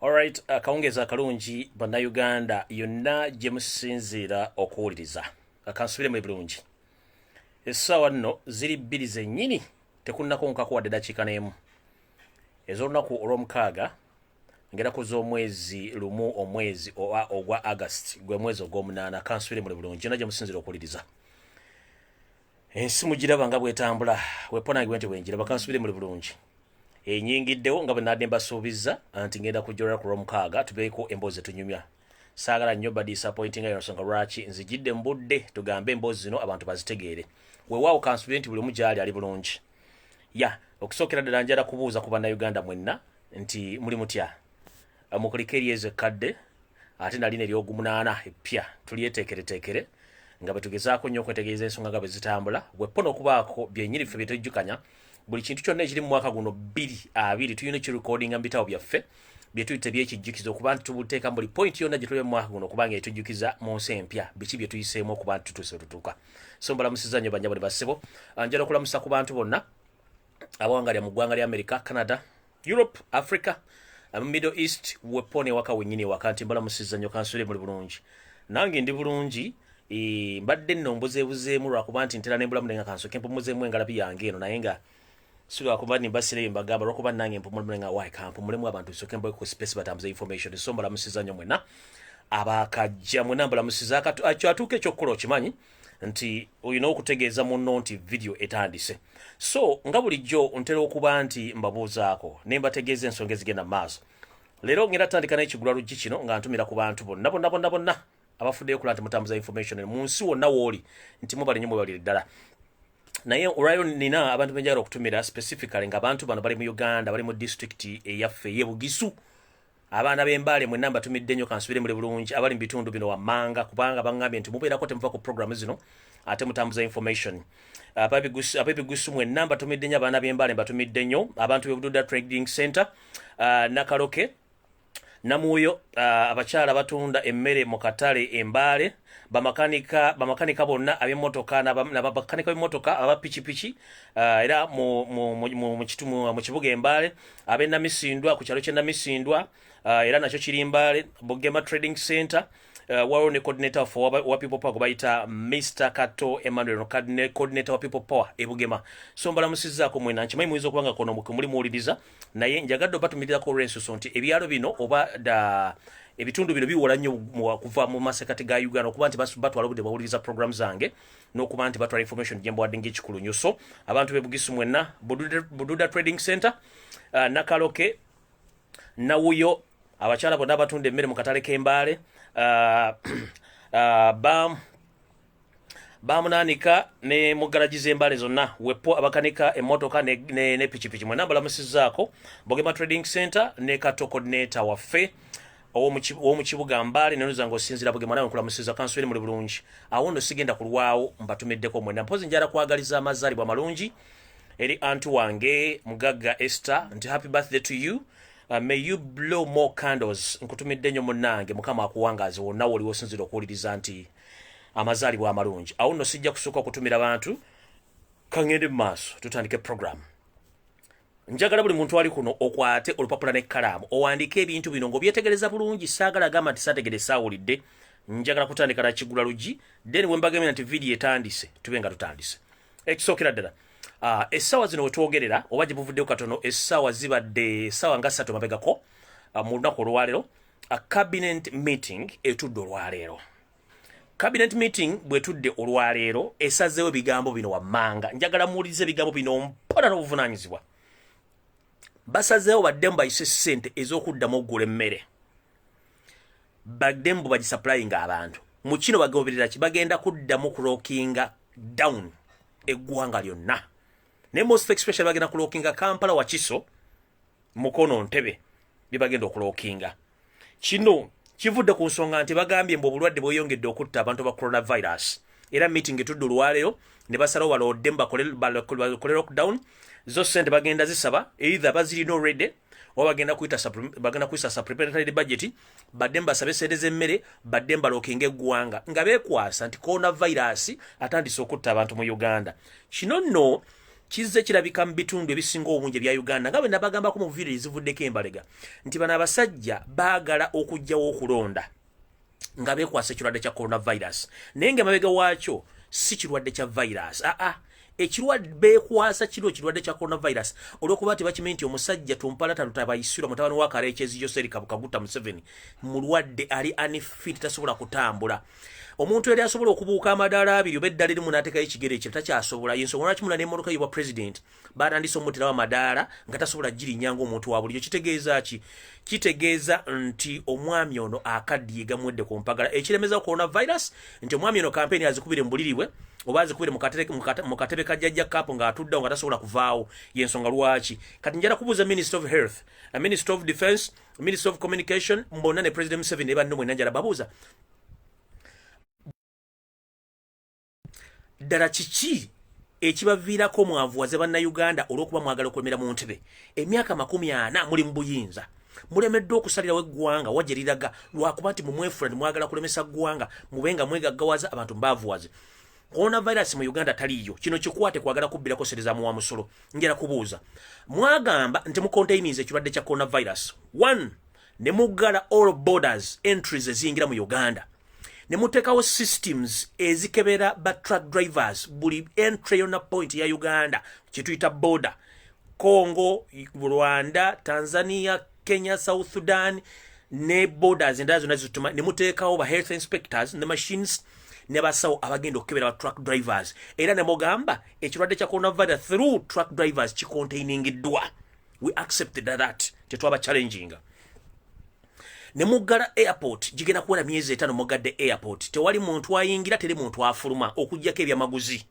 Alright, akawungeza akalungi bannayuganda yonna gye musinziira okuwuliriza. Akansubiremu bulungi. Essaawa nno ziri 2 zennyini tekunnakonkako wadde dakiika n'emu. Ez'olunaku olw'omukaaga ngerako z'omwezi lumu omwezi ogwa August gwe mwezi ogw'omunaana. Kansubiremu bulungi yonna gye musinziira okuwuliriza. Ensi mugiraba nga bwetambula weponange nti bwenjiraba. Kansubiremu bulungi. Enyingiddewo nga bwe nadde mbasuubiza anti ngenda kujjolera ku lw'omukaaga tubeeko emboozi tunyumya. Saagala nnyo ba disappointing ayo nsonga lwaki nzijidde mbudde tugambe emboozi zino abantu bazitegeere. Weewaawo kansubire nti buli omu gy'ali ali bulungi. Okusookera ddala njala kubuuza ku bannayuganda mwenna nti muli mutya. Mukuliko eryezi ekkadde ate nalina ery'ogumunaana eppya tulyeteekereteekere nga bwe tugezaako nnyo okwetegereza ensonga nga bwe zitambula weppona okubaako byennyini ffe bye tujjukanya. Buli kintu kyonna ekiri mu mwaka guno 2020 tulina ekirecordinga mu bitabo byaffe bye tuyita by'ekijjukizo okuba nti tubuteeka mu buli point yonna gye tuli mu mwaka guno kubanga etujjukiza mu nsi empya biki bye tuyiseemu okuba nti tutuuse tutuuka. So mbalamusiza nnyo bannyabo ne bassebo. Njala okulamusa ku bantu bonna abawangalya mu ggwanga lya America, Canada, Europe, Africa, Middle East, weppona ewaka wennyini ewaka nti mbalamusiza nnyo kansule muli bulungi. Nange ndi bulungi. Mbadde nno mbuzeebuzeemu lwakuba nti ntera nembulamu nenga kansoke mpumuzeemu engalabi yange eno naye nga sula kuba ni basire mbagamba lwakuba nange mpumula nga wayi kampumulemu abantu soke mboye ku space batambuza information so mbalamusiza nnyo mwenna abakajja mwenna mbalamusiza atuuka ekyokukola okimanyi nti olina okutegeeza munno nti video etandise. So nga bulijjo ntera okuba nti mbabuuzaako ne mbategeeza ensonga ezigenda mu maaso. Leero ngenda tandika n'ekigula luggi kino nga ntumira ku bantu bonna abafuddeyo kula nti mutambuza information mu nsi wonna wooli nti mubali nnyo mwebalire ddala. Naye olwayo nina abantu benjagala okutumira specifically nga abantu bano bali mu Uganda bali mu district eyaffe ye Bugisu. Abaana b'Embale mwenna mbatumidde nnyo kansubire muli bulungi abali mu bitundu bino wammanga kubanga bangambye nti mubeerako temuva ku program zino ate mutambuza information. Ab'Ebigusu mwenna mbatumidde nnyo abaana b'Embale mbatumidde nnyo abantu b'Okulonda Trading Center Nakaloke Namuyo abakyala batunda emmere mu katale Embale bamakanika bonna ab'emmotoka n'abakanika b'emmotoka aba pikipiki era mu kibuga Embale ab'Namisindwa ku kyalo ky'Namisindwa era nakyo kiri Embale Bugema Trading Center waliwo ne coordinator wa People Power bayita Mr. Kato Emmanuel coordinator wa People Power e Bugema. So mbalamusizzaako mwena nkimanyi muyinza okuba nga kono muli muwuliriza naye njagadde obatumirirako olw'ensuso nti ebyalo bino oba ebitundu bino biwola nnyo kuva mu masekati ga Uganda okuba nti batwala obudde bawuliriza program zange n'okuba nti batwala information gye mbawadde ng'ekikulu nnyo. So abantu b'Ebugisu mwenna Bududa Trading Center Nakaloke Nawuyo abakyala bonna abatunda emmere mu katale k'Embale bamunanika ne mugalaji z'Embale zonna wepo abakanika emmotoka ne pikipiki mwenna mbalamusizzaako Bugema Trading Center ne Kato coordinator waffe omu kibuga Mbale nenoza ng'osinzira Bugema nawe nkulamusiza kansubire muli bulungi. Awo nno sigenda kulwawo mbatumiddeko mwenna mpozi njala kwagaliza amazaalibwa amalungi eri antu wange mugagga Esther nti happy birthday to you. May you blow more candles. Nkutumidde nnyo munnange Mukama akuwangaze wonna woli wosinzira okuwuliriza nti amazaalibwa amalungi. Awo nno sijja kusooka okutumira abantu kangende mu maaso tutandike program. Njagala buli muntu ali kuno okwate olupapula n'ekkalaamu owandiike ebintu bino ng'obyetegereza bulungi. Saagala agamba nti saategereza saawulidde. Njagala kutandika na kigula luggi then we mbagamira nti video etandise tube nga tutandise. Ekisookera ddala essaawa zino wetwogerera oba gye buvuddeo katono essaawa zibadde essaawa nga 3 mabegako mu lunaku olwaleero cabinet meeting etudde olwaleero. Cabinet meeting bwetudde olwaleero esazeewo ebigambo bino wammanga. Njagala muwulirize ebigambo bino mpona n'obuvunaanyizibwa. Basazeewo baddemu bayise ssente ez'okuddamu okugula emmere baddemu bagisaplayinga abantu mu kino bagoberera ki bagenda kuddamu kulookinga down eggwanga lyonna. Ne most especially bagenda kulookinga Kampala Wakiso Mukono Ntebe bibagenda okulookinga. Kino kivudde ku nsonga nti bagambye mbu obulwadde bweyongedde okutta abantu ba coronavirus era meeting etudde olwaleero ne basalawo balodde bakole lockdown. Zo sente bagenda zisaba either bazirina already oba bagenda kuyita supplementary budget badde basabe sente z'emmere badde balookinga eggwanga nga beekwasa nti coronavirus atandise okutta abantu mu Uganda. Kino nno kizze kirabika mu bitundu ebisinga obungi bya Uganda nga bwe nabagambako mu video ezivuddeko embalega nti bano abasajja baagala okujjawo okulonda nga beekwasa ekirwadde kya coronavirus naye ng'emabega waakyo si kirwadde kya virus ekirwadde beekwasa kino kirwadde kya coronavirus olw'okuba tebakimanyi nti omusajja tumpalata lutabayisirwa mutabani wa Kareekezi Yoseri Kaguta Museveni mulwadde ali unfit tasobola kutambula omuntu yali asobola okubuuka amadaala abiri oba eddala erimu n'ateekayo ekigere ekyo takyasobola y'ensonga lwaki mula n'emmotoka y'obwa president baatandise omuterawo amadaala nga tasobola girinnya ng'omuntu wa bulijjo kitegeeza ki kitegeeza nti omwami ono akaddiye gamwedde ku mpagala ekiremeza coronavirus nti omwami ono kampeni azikubire mu buliriwe oba azikubire mu katebe ka jjajja kapo ng'atuddewo nga tasobola kuvaawo y'ensonga lwaki kati njala kubuuza minister of health minister of defense minister of communication mbonna ne president Museveni ne banne mwena njala babuuza ddala kiki ekibaviirako mwavuwaze bannayuganda olw'okuba mwagala okulemera mu ntebe emyaka 40 muli mu buyinza mulemeddwa okusalirawo eggwanga wajja liraga lwakuba nti mumwefula mwagala kulemesa ggwanga mubenga mwegaggawaza abantu mbaavuwaze coronavirus mu Uganda taliyo kino kikwate kwagala kubbirako serezaamu wa musolo njala kubuuza mwagamba nti mucontainize ekirwadde kya coronavirus 1 ne muggala all borders entries eziyingira mu Uganda ne muteekawo systems ezikebera ba truck drivers buli entry yonna point ya Uganda kituyita border Congo Rwanda Tanzania Kenya South Sudan ne borders endala zonna zituma ne muteekawo ba health inspectors ne machines ne basawo abagenda okukebera ba truck drivers era ne mugamba ekirwadde kya coronavirus through truck drivers kicontainingiddwa we accepted that tetwaba challenging ne muggala airport gigenda kuwera myezi 5 mugadde airport tewali muntu ayingira teri muntu afuluma okujjako ebyamaguzi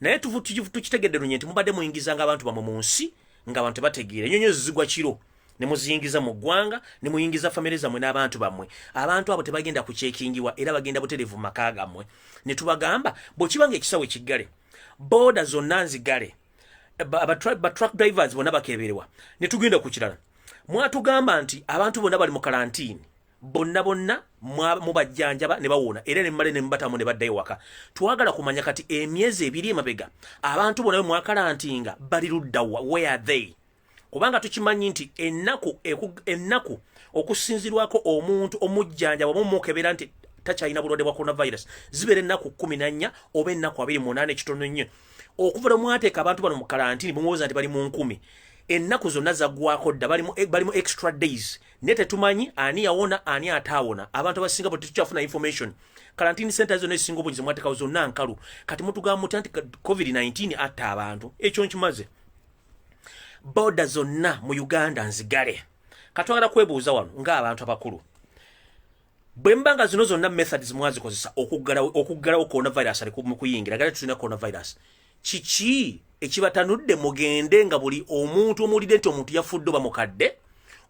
naye tukitegedde lunye nti mubadde muyingizanga abantu bamwe mu nsi ng'abantu bategeera ennyonyozi zigwa kiro ne muziyingiza mu ggwanga ne muyingiza famire zammwe n'abantu bammwe abantu abo tebagenda kukyekingibwa era bagenda butereevu mu maka gammwe ne tubagamba bw'okibanga ekisawo ekiggale booda zonna nzigale ba truck drivers bonna bakeberewa ne tugenda ku kirala mwatugamba nti abantu bonna bali mu karantini bonna mubajjanjaba ne bawona era ne mmale ne mbatamu ne baddayo waka twagala kumanya kati emyezi ebiri emabega abantu bonna mwa karantinga bali luddawa where are they kubanga tukimanyi nti ennaku okusinzirwako omuntu omujjanjaba omukebera nti takyalina bulwadde bwa coronavirus zibeera ennaku 14 oba ennaku 28 ekitono nnyo okuva mwateeka abantu bano mu karantini bumuwooza nti bali mu 10 ennaku zonna zaggwako dda balimu extra days ne tetumanyi ani yawona ani ataawona abantu abasinga bo tetukyafuna information karantini centers zonna ezisinga obungi zemwateekawo zonna nkalu kati mutugamba muti anti covid-19 atta abantu ekyo nkimaze boda zonna mu Uganda nzigale katwagala kwebuuza wano ng'abantu abakulu bwe mbanga zino zonna methods mwazikozesa okuggalawo coronavirus ali mu kuyingira gale tulina coronavirus kiki ekibatanudde mugende nga buli omuntu omulidde nti omuntu yafudde oba mukadde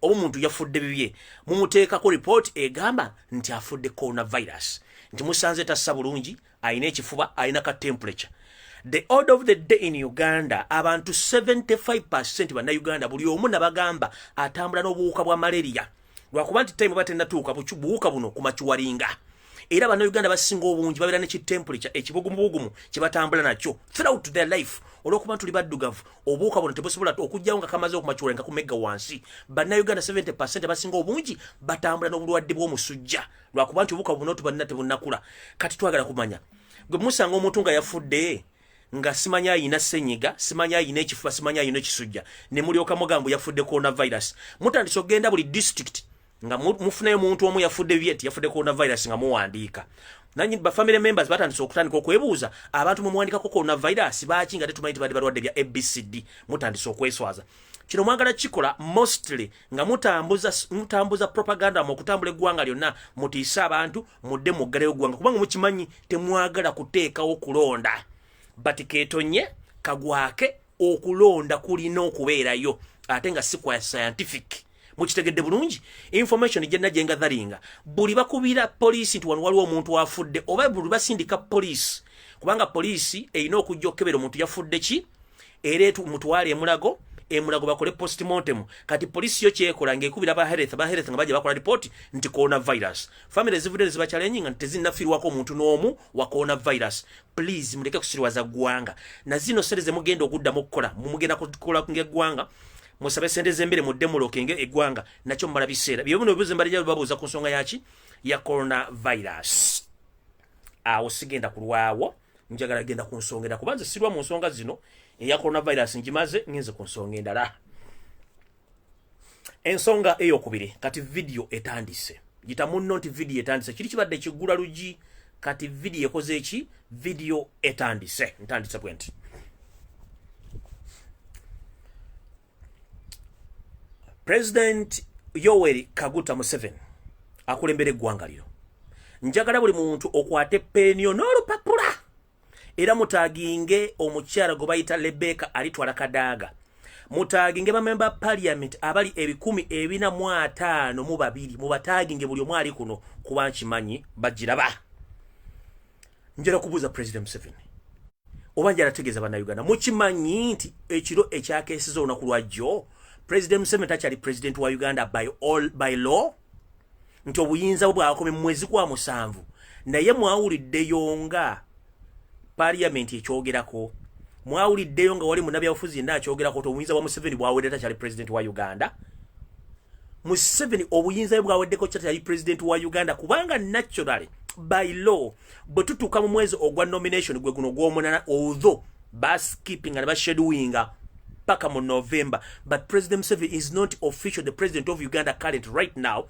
oba omuntu yafudde bibye mumuteekako report egamba nti afudde coronavirus nti musanze tassa bulungi ayina ekifuba ayina ka temperature the order of the day in Uganda abantu 75% banna Uganda buli omu nabagamba atambula n'obuwuka bwa malaria lwakuba nti time batenatuuka buwuka buno kumakiwalinga era banna Uganda basinga obungi babeera ne kitemperature ekibugumu kibatambula nakyo throughout their life olw'okuba tuli baddugavu obuwuka buno tebusobola okujjawo nga kamaze okumakiwalinga ku mega wansi banna Uganda 70% basinga obungi batambula n'obulwadde bw'omusujja lwakuba nti obuwuka buno tubalina tebunnakula kati twagala kumanya gwe musanga omuntu nga yafudde nga simanya ayina senyiga simanya ayina ekifuba simanya ayina ekisujja ne mulyoka mugambo yafudde coronavirus mutandise okgenda buli district nga mufunayo muntu omu yafudde byeti yafudde coronavirus nga muwandiika nanyi ba family members batandise okutandika okwebuuza abantu mumuwandikako coronavirus baaki nga tetumanyi tibadde balwadde bya ABCD mutandise okweswaza kino mwagala kikola mostly nga mutambuza propaganda mu okutambula eggwanga lyonna mutiise abantu mudde muggaleyo eggwanga kubanga mukimanyi temwagala kuteekawo kulonda batiketonye kagwake okulonda kulina okubeerayo ate nga si kwa scientific mukitegedde bulungi information jenna jenga dharinga buli bakubira police nti waliwo omuntu afudde oba buli basindika police kubanga police erina okujja okukebera omuntu yafudde ki era mutwale emulago emulago bakole postmortem kati polisi yo kyekola ngekubira ba health nga baje bakola report nti coronavirus family zivudde zibachallenging nti tezinnafirwako omuntu n'omu wa coronavirus. Please muleke kusiriwaza gwanga na zino sereze mugenda okuddamu okukola mumugenda kukola ng'eggwanga musabe sente zembere muddemuloke ng'eggwanga nakyo mmala biseera byo bino bibuze mbalija babuuza ku nsonga yaki ya coronavirus. Awo sigenda kulwawo njagala genda ku nsonga kubanze sirwa mu nsonga zino eya coronavirus njimaze ngenze ku nsonga endala. Ensonga eyokubiri kati video etandise gita munno nti video etandise kiri kibadde kigula lugi kati video ekoze eki video etandise ntandise bwenti. President Yoweri Kaguta Museveni akulembere eggwanga lino njagala buli muntu okwate penio n'olupapula era mutaginge omukyala gwe bayita Rebecca alitwala Kadaga mutaginge bamemba parliament abali 145 mubataginge buli omwali kuno kuba nkimanyi bagiraba. Njala kubuuza President Museveni oba njala tegeeza bannayuganda mukimanyi nti ekiro ekyakeesiza olunaku lwajjo President Museveni takyali president wa Uganda by law nti obuyinza bwakome mu mwezi gwa 7 naye mwawuliddeyo nga parliament ekyogerako mwawuliddeyo nga wali munnabyabufuzi yenna akyogerako ti obuyinza bwa Museveni bwawedde takyali president wa Uganda. Museveni obuyinza bwaweddeko takyali president wa Uganda kubanga naturally by law bwe tutuuka mu mwezi ogwa nomination gwe guno gw'omunana although baskipping and bashadowinga paka mu November but President Museveni is not official the president of Uganda current right now.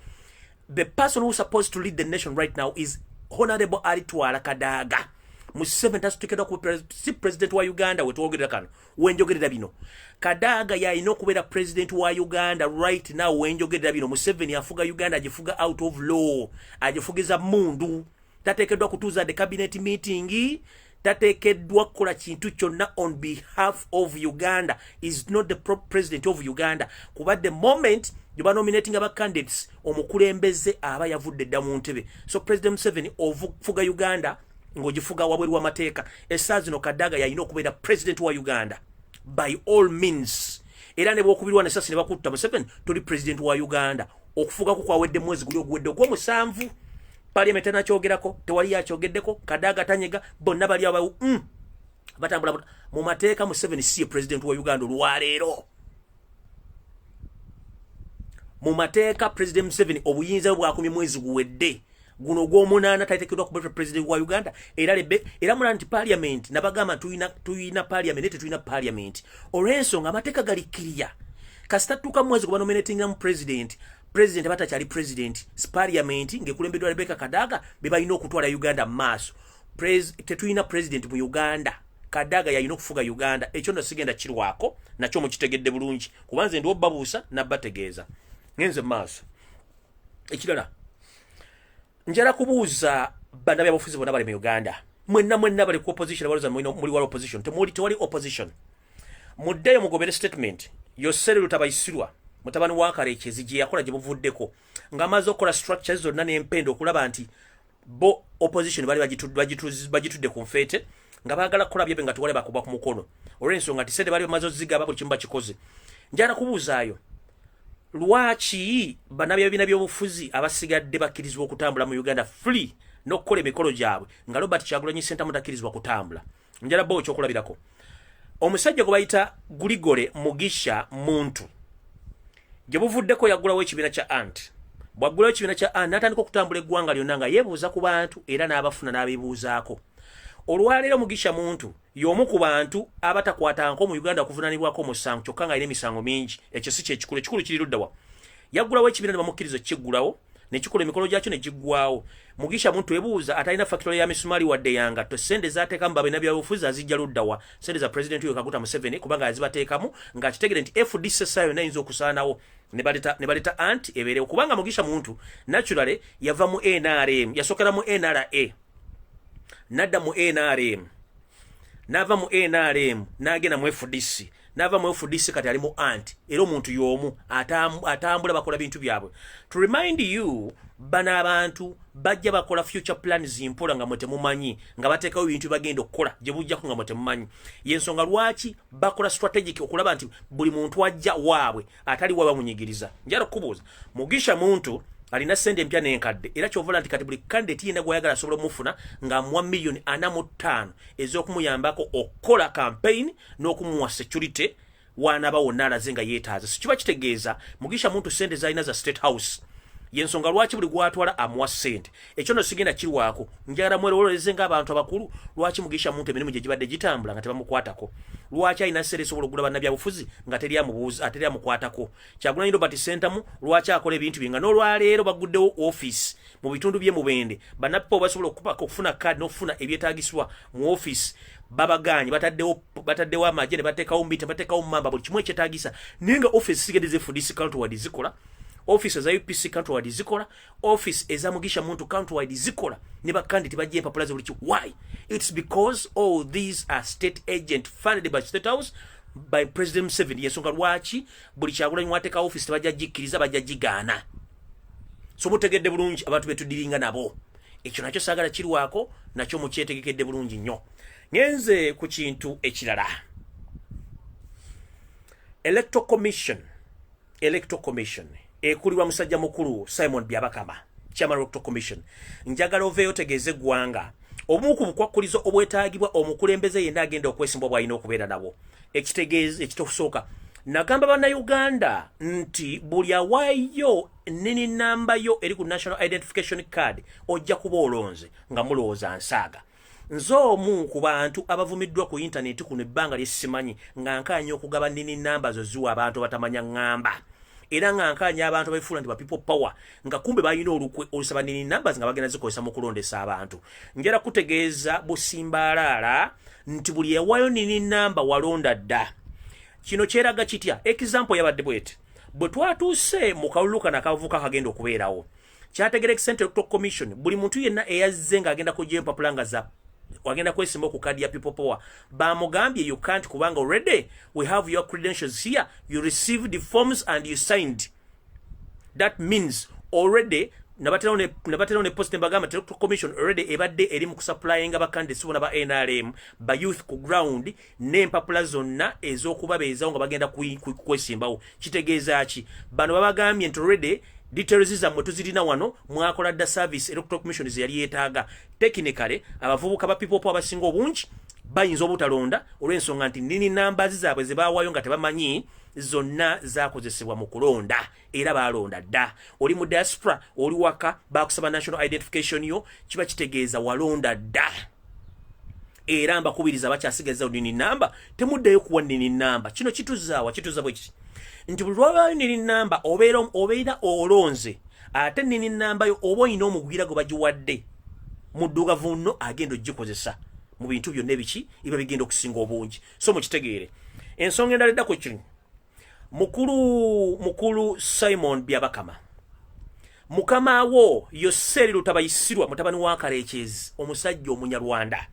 The person who's supposed to lead the nation right now is Honorable Alitwala Kadaga. Museveni tasutukira ku president wa Uganda wetwogerera kano wenjogerera bino Kadaga yalina okubeera president wa Uganda right now wenjogerera bino. Museveni afuga Uganda agifuga out of law agifugiza mundu tateekeddwa kutuuza the cabinet meeting tateekeddwa kukola kintu kyonna on behalf of Uganda is not the president of Uganda kuba the moment juba nominating aba candidates omukulembeze aba yavudde dda mu ntebe. So President Museveni ofuga Uganda ngogifuga wabweru wa mateeka essaazi no Kadaga yalina okubeera president wa Uganda by all means era ne bwokubirwa ne sasi ne bakutta Museveni tuli president wa Uganda okufuga kwawedde mwezi guli ogwedde ogw'omusanvu parliament anakyogerako tewali yakyogeddeko Kadaga tanyega bonna bali aba batambula mu mateeka. Museveni si president wa Uganda olwaleero mu mateeka President Museveni obuyinza bwakumye mwezi guwedde guno gw'omunaana tateekeddwa kuba president wa Uganda era mula nti parliament nabagamba tuyina parliament tetuyina parliament olw'ensonga amateeka galikkirira kasita tuuka mwezi gwa nominating mu president batakyali president parliament ngekulembeddwa Rebecca Kadaga be balina okutwala Uganda maaso. Tetuyina president mu Uganda Kadaga yalina okufuga Uganda ekyo ndo sigenda kirwako nakyo mukitegedde bulungi kubanze ndi obabuusa nabbategeeza ngenze maaso. Ekirala njala kubuuza bannabyabufuzi bonna bali mu Uganda mwenna bali ku opposition abaloza muli wali opposition tewali opposition muddeyo mugobere statement Yoseri Lutabayisirwa mutabani wa Karekezi gye yakola gye buvuddeko ng'amaze okukola structures zonna n'empendo okulaba nti bo opposition bali bagitudde ku nfeete nga baagala kukola byebe nga tuwale bakuba ku mukono olw'ensonga nti sente bali bamaze ozigaba buli kimu bakikoze. Njala kubuuzaayo lwaki bannabyabiina by'obufuzi abasigadde bakkirizibwa okutambula mu Uganda free n'okukola emikolo gyabwe nga Robert Kyagulanyi Ssentamu takkirizibwa kutambula. Njala bo ekyokulabirako omusajja gwe bayita Guligore Mugisha Muntu gye buvuddeko yaggulawo ekibiina kya ANT bwaggulawo ekibiina kya ANT n'atandika okutambula eggwanga lyonna nga yeebuuza ku bantu era n'abafuna n'abeebuuzaako. Olwaleero Mugisha Muntu y'omu ku bantu abatakwatangako mu Uganda okuvunaanibwako omusango kyokka nga alina emisango mingi. Ekyo si kyekikulu ekikulu kiri luddawa yaggulawo ekibiina ne bamukkiriza kiggulawo nekikola emikolo gyakyo ne giggwawo. Mugisha Muntu ebuuza atalina factory ya misumaali wadde yangatto sente zaateekamu babeena byabufuzi azijja luddawa sente za president Yoweri Kaguta Museveni kubanga azibateekamu ng'akitegere nti FDC sayo nayinza okusaanawo ne baleta ANT ebeerewo kubanga Mugisha Muntu naturally yava mu NRM yasookera mu NRA nadda mu NRM n'ava mu NRM n'agenda mu FDC nava mu FDC kati ali mu anti era omuntu y'omu atambula bakola bintu byabwe. To remind you, bana abantu bajja bakola future plans mpola nga mutemumanyi nga bateekawo ebintu bagenda okukola gye bujjako nga mutemumanyi. Yensonga lwaki bakola strategic okulaba nti buli muntu ajja waabwe atali waba munyigiriza. Njala kubuuza Mugisha muntu alina sente empya n'enkadde era kyovola nti kati buli candidate yina gwayagala asobola omufuna nga amuwa million 45 ez'okumuyambako okukola campaign n'okumuwa security wanaba wonna alaze nga yeetaaza. Sikiba kitegeeza Mugisha muntu sente zalina za State House. Yensonga lwaki buli gwatwala amuwa sente. Ekyo no sigenda kirwako. Njagala mwerowoleze ng'abantu abakulu lwaki Mugisha muntu emirimu gye gibadde gitambula nga tebamukwatako. Lwaki alina sere esobola okugula bannabyabufuzi nga teri amubuuza ateri amukwatako. Kyagulanyi Robert Sentamu lwaki akola ebintu bye nga n'olwaleero baguddewo office mu bitundu bye Mubende bannapo basobola okufuna card n'okufuna ebyetaagisibwa mu office babaganye bataddewo amagye ne bateekawo mbite bateekawo mamba buli kimu ekyetaagisa naye nga office sigende z'FDC countrywide zikola. Office za UPC countrywide zikola, office eza Mugisha muntu countrywide zikola, ne bakandidate bajje empapula buli kimu. Why? It's because all these are state agent funded by State House by President Museveni. Yensonga lwaki buli Kyagulanyi wateeka office tebajja gikkiriza bajja gigaana. So mutegedde bulungi abantu betudiringa nabo. Ekyo nakyo saagala kirwako nakyo mukyetegekedde bulungi nnyo. Ngenze ku kintu ekirala. Electoral Commission ekulirwa musajja mukulu Simon Byabakama, Chairman Electoral Commission. Njagala oveeyo otegeeze eggwanga obumu ku bukwakkulizo obwetaagibwa omukulembeze yenna agenda okwesimba bw'alina okubeera nabo. Ekitegeeza nagamba bannayuganda nti buli awaayo nnini namba yo eri ku National Identification Card ojja kuba olonze nga mulowooza nsaaga. Nze omu ku bantu abavumiddwa ku internet kuno ebbanga lyesimanyi nga nkaanya okugaba nnini namba zo ziwa abantu batamanya ngamba. Era nga nkaanya abantu abafuula nti ba people power nga kumbe balina olukwe olusaba nnini namba nga bagenda zikozesa mu kulondesa abantu. Njala kutegeeza busimbaalaala nti buli yawaayo nnini namba walonda dda. Kino kyeraga kitya? Example yabadde bweti. Bwe twatuuse mu kalulu kana akavuka kagenda okubeerawo. Kyategerekese Central Electoral Commission buli muntu yenna eyazze nga agenda kujja empapula nga za wagenda kwesimba ku kadi ya people power bamugambye you can't kubanga already we have your credentials here, you received the forms and you signed. That means already nabatera ne post mbagamba Electoral Commission already ebadde eri mu kusupplyinga bakandidate bona ba NRM ba youth ku ground n'empapula zonna ez'okubabeezawo nga bagenda kwesimbawo. Kitegeeza ki? Bano babagambye nti already details zammwe tuzirina wano mwakola dda service Electoral Commission yali yeetaaga. Technically abavubuka ba people power abasinga obungi bayinza obutalonda olw'ensonga nti nnini namba zaabwe ze baawaayo nga tebamanyi zonna zaakozesebwa mu kulonda era baalonda dda. Oli mu diaspora oli waka baakusaba national identification yo kiba kitegeeza walonda dda. Era mbakubiriza bakyasigaza nnini namba temuddeyo kuwa nnini namba. Kino kituzaawa kituza bwe kiti nti buli lwabaayo nnini namba obeera olonze ate nnini namba yo oba olina omugwira gwe bagiwadde muddugavu nno agenda ogikozesa mu bintu byonna ebiki iba bigenda okusinga obungi. So mukitegeere ensonga endala eddako kiri mukulu Simon Byabakama mukama wo Yoseri Lutabayisirwa mutabani wa Kalekyezi omusajja omunyarwanda.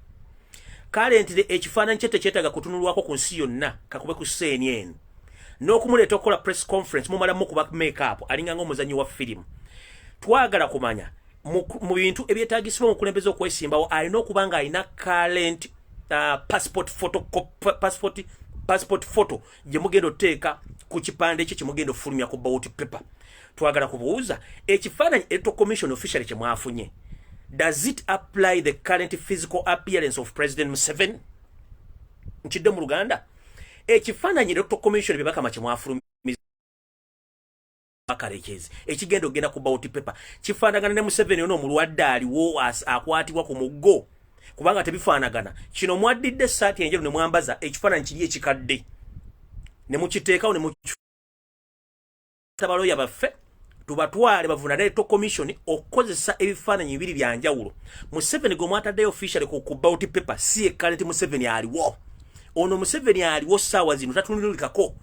Kale nti ekifaananyi kye tekyetaaga kutunulwako ku nsi yonna kakube ku CNN n'okumuleeta okukola press conference mumalamu kuba make-up alinga ng'omuzannyi wa firimu. Twagala kumanya mu bintu ebyetaagisibwa mu kulembeza okwesimbawo alina okuba nga alina current passport photo gye mugenda oteeka ku kipande kye kimugenda ofulumya ku ballot paper. Twagala kubuuza ekifaananyi Electoral Commission officially kye mwafunye, does it apply the current physical appearance of President Museveni? Nkidde mu Luganda ekifaananyi Electoral Commission Byabakama kye mwafulumiza Kalekyezi ekigenda ogenda ku ballot paper kifaanagana ne Museveni ono omulwadde aliwo akwatibwa ku muggo kubanga tebifaanagana. Kino mwaddidde essaati enjeru ne mwambaza ekifaananyi kiri ekikadde ne mukiteekawo ne mutabaloya baffe tubatwale bavunana Electoral Commission okukozesa ebifaananyi bibiri bya njawulo. Museveni gwe mwataddeyo officially ku ballot paper si current Museveni aliwo. Ono Museveni aliwo ssaawa zino tatunulikako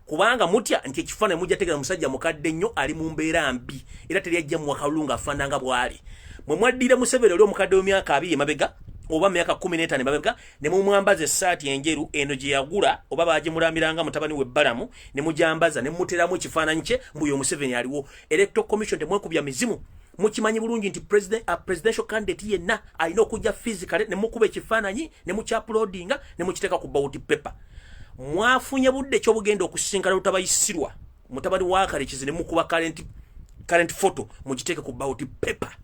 kubanga mutya nti ekifaananyi mujja tegera musajja mukadde nnyo ali mu mbeera mbi era teri ajja mu wakalunga afaananga bwali. Mwe mwaddira Museveni oli omukadde w'emyaka 2 emabega oba myaka 15 babeka ne mumwambaza essaati enjeru eno gye yagula oba bagimulambilanga mutabani we Balamu ne mujambaza ne muteramu ekifaananyi kye mbuyo Museveni aliwo. Electoral Commission temwekubya mizimu. Mukimanyi bulungi nti presidential candidate yenna alina okujja physically ne mukuba ekifaananyi ne mukyapulodinga ne mukiteeka ku ballot paper. Mwafunye budde ky'obugenda okusinkana lutabayisirwa mutabani wa Kalekizi ne mukuba current photo mugiteeke ku ballot paper.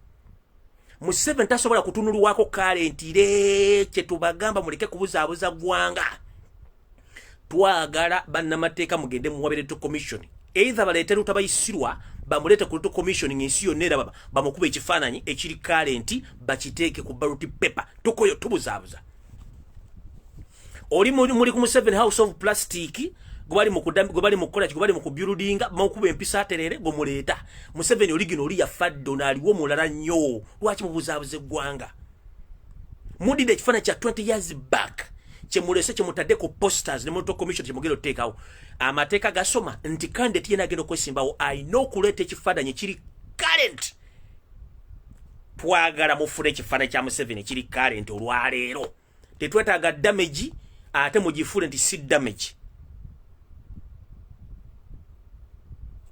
Museveni tasobola kutunulwako current kye tubagamba muleke kubuzaabuza gwanga. Twagala bannamateeka mugende mu Electoral Commission either baleetera lutabayisirwa bamulete ku Electoral Commission ng'ensi yonna era bamukuba ekifaananyi ekiri current bakiteeke ku ballot paper. Tukoyo tubuzaabuza. Oli muli ku Museveni House of Plastic gwali mu kola gwali mu kubuildinga bamukuba empisa aterere gomuleeta. Museveni oligino oli yafaddo naliwo mulala nnyo. Lwaki mubuzaabuze gwanga? Mudide ekifaananyi kya 20 years back kyemulese kyemutadde ku posters ne Electoral Commission kyemugenda oteekawo. Amateeka gasoma nti candidate yena agenda okwesimbawo alina okuleeta ekifaananyi kiri current. Twagala mufune ekifaananyi kya Museveni kiri current olwaleero. Tetwetaaga damage ate mugifuule nti si damage.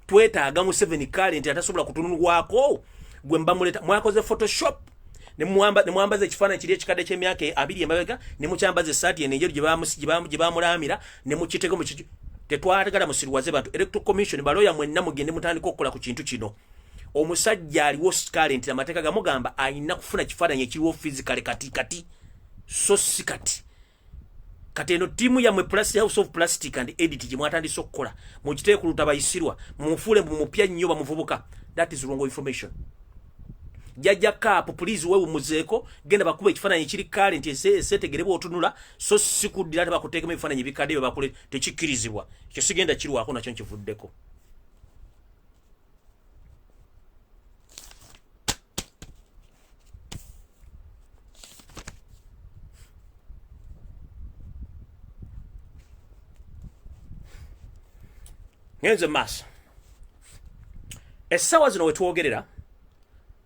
Twetaaga Museveni current atasobola kutunulwako gwe mbamuleta. Mwakoze Photoshop ne mwambaza ekifaananyi kiri ekikadde ky'emyaka 2 emabega ne mukyambaza essaati enjeru gye bamulamira ne mukiteeko mu kiki. Tetwatagala musirwaze bantu. Electoral Commission baloya mwenna mugende mutandika okukola ku kintu kino. Omusajja aliwo current amateeka gamugamba alina kufuna kifaananyi ekiriwo physically kati so sikati. Kati eno timu ya House of Plastic and Edit gye mwatandise okukola mukiteeke ku lutabayisirwa mumufuule mupya nnyo bamuvubuka. That is wrong information. Jaja kapu please wewe muzeeko genda bakuba ekifaananyi kiri current esetegerebwa otunula so sikuddira bakuteekemu ebifaananyi bikadde bakule tekikkirizibwa. Ekyo sigenda kirwako nakyo nkivuddeko. Ngenze maaso. Essaawa zino wetwogerera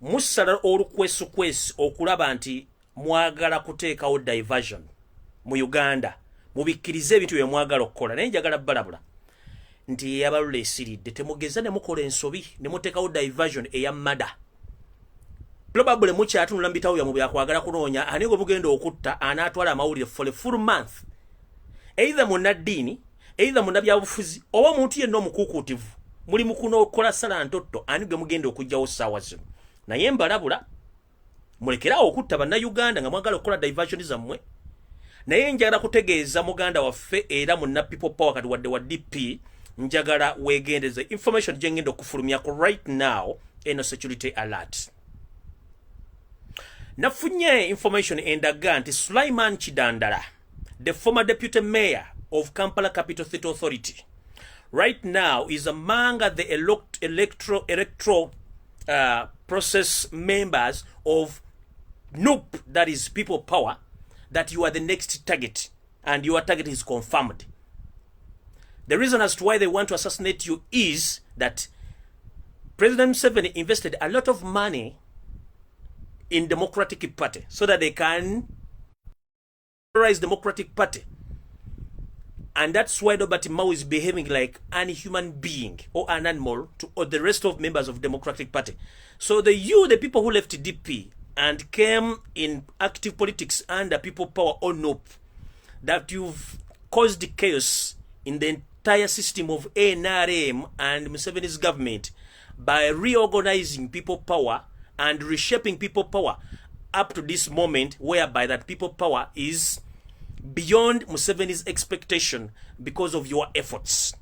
musala olukwesukwesi okulaba nti mwagala kuteekawo diversion mu Uganda mubikkirize ebintu bye mwagala okukola. Naye njagala balabula nti yabalula esiridde temugeza ne mukola ensobi ne muteekawo diversion eya mada. Probably mukyatunula mbitawo ya mu byakwagala kunoonya ani gwe bugenda okutta anaatwala amawulire for a full month. Either munnaddiini either munnabyabufuzi oba omuntu yenna omukuukuutivu muli mukunokola sala ntotto ani gwe mugenda okugyawo ssaawa zino. Naye mbalabula mulekerawo okutta bannayuganda nga mwagala okukola diversion zammwe. Naye njagala kutegeeza muganda waffe era munna people power kati wadde wa DP njagala weegendeze information gye ngenda okufulumyako right now eno security alert. Nafunye information endaga nti Sulaiman Kidandala, the former deputy mayor of Kampala Capital City Authority, right now is among the electoral process members of NUP, that is people power, that you are the next target and your target is confirmed. The reason as to why they want to assassinate you is that President Museveni invested a lot of money in Democratic Party so that they can terrorize Democratic Party. And that's why Robert Mao is behaving like an human being or an animal to all the rest of members of Democratic Party. So the people who left DP and came in active politics under people power or NUP, that you've caused chaos in the entire system of NRM and Museveni's government by reorganizing people power and reshaping people power up to this moment, whereby that people power is beyond Museveni's expectation because of your efforts.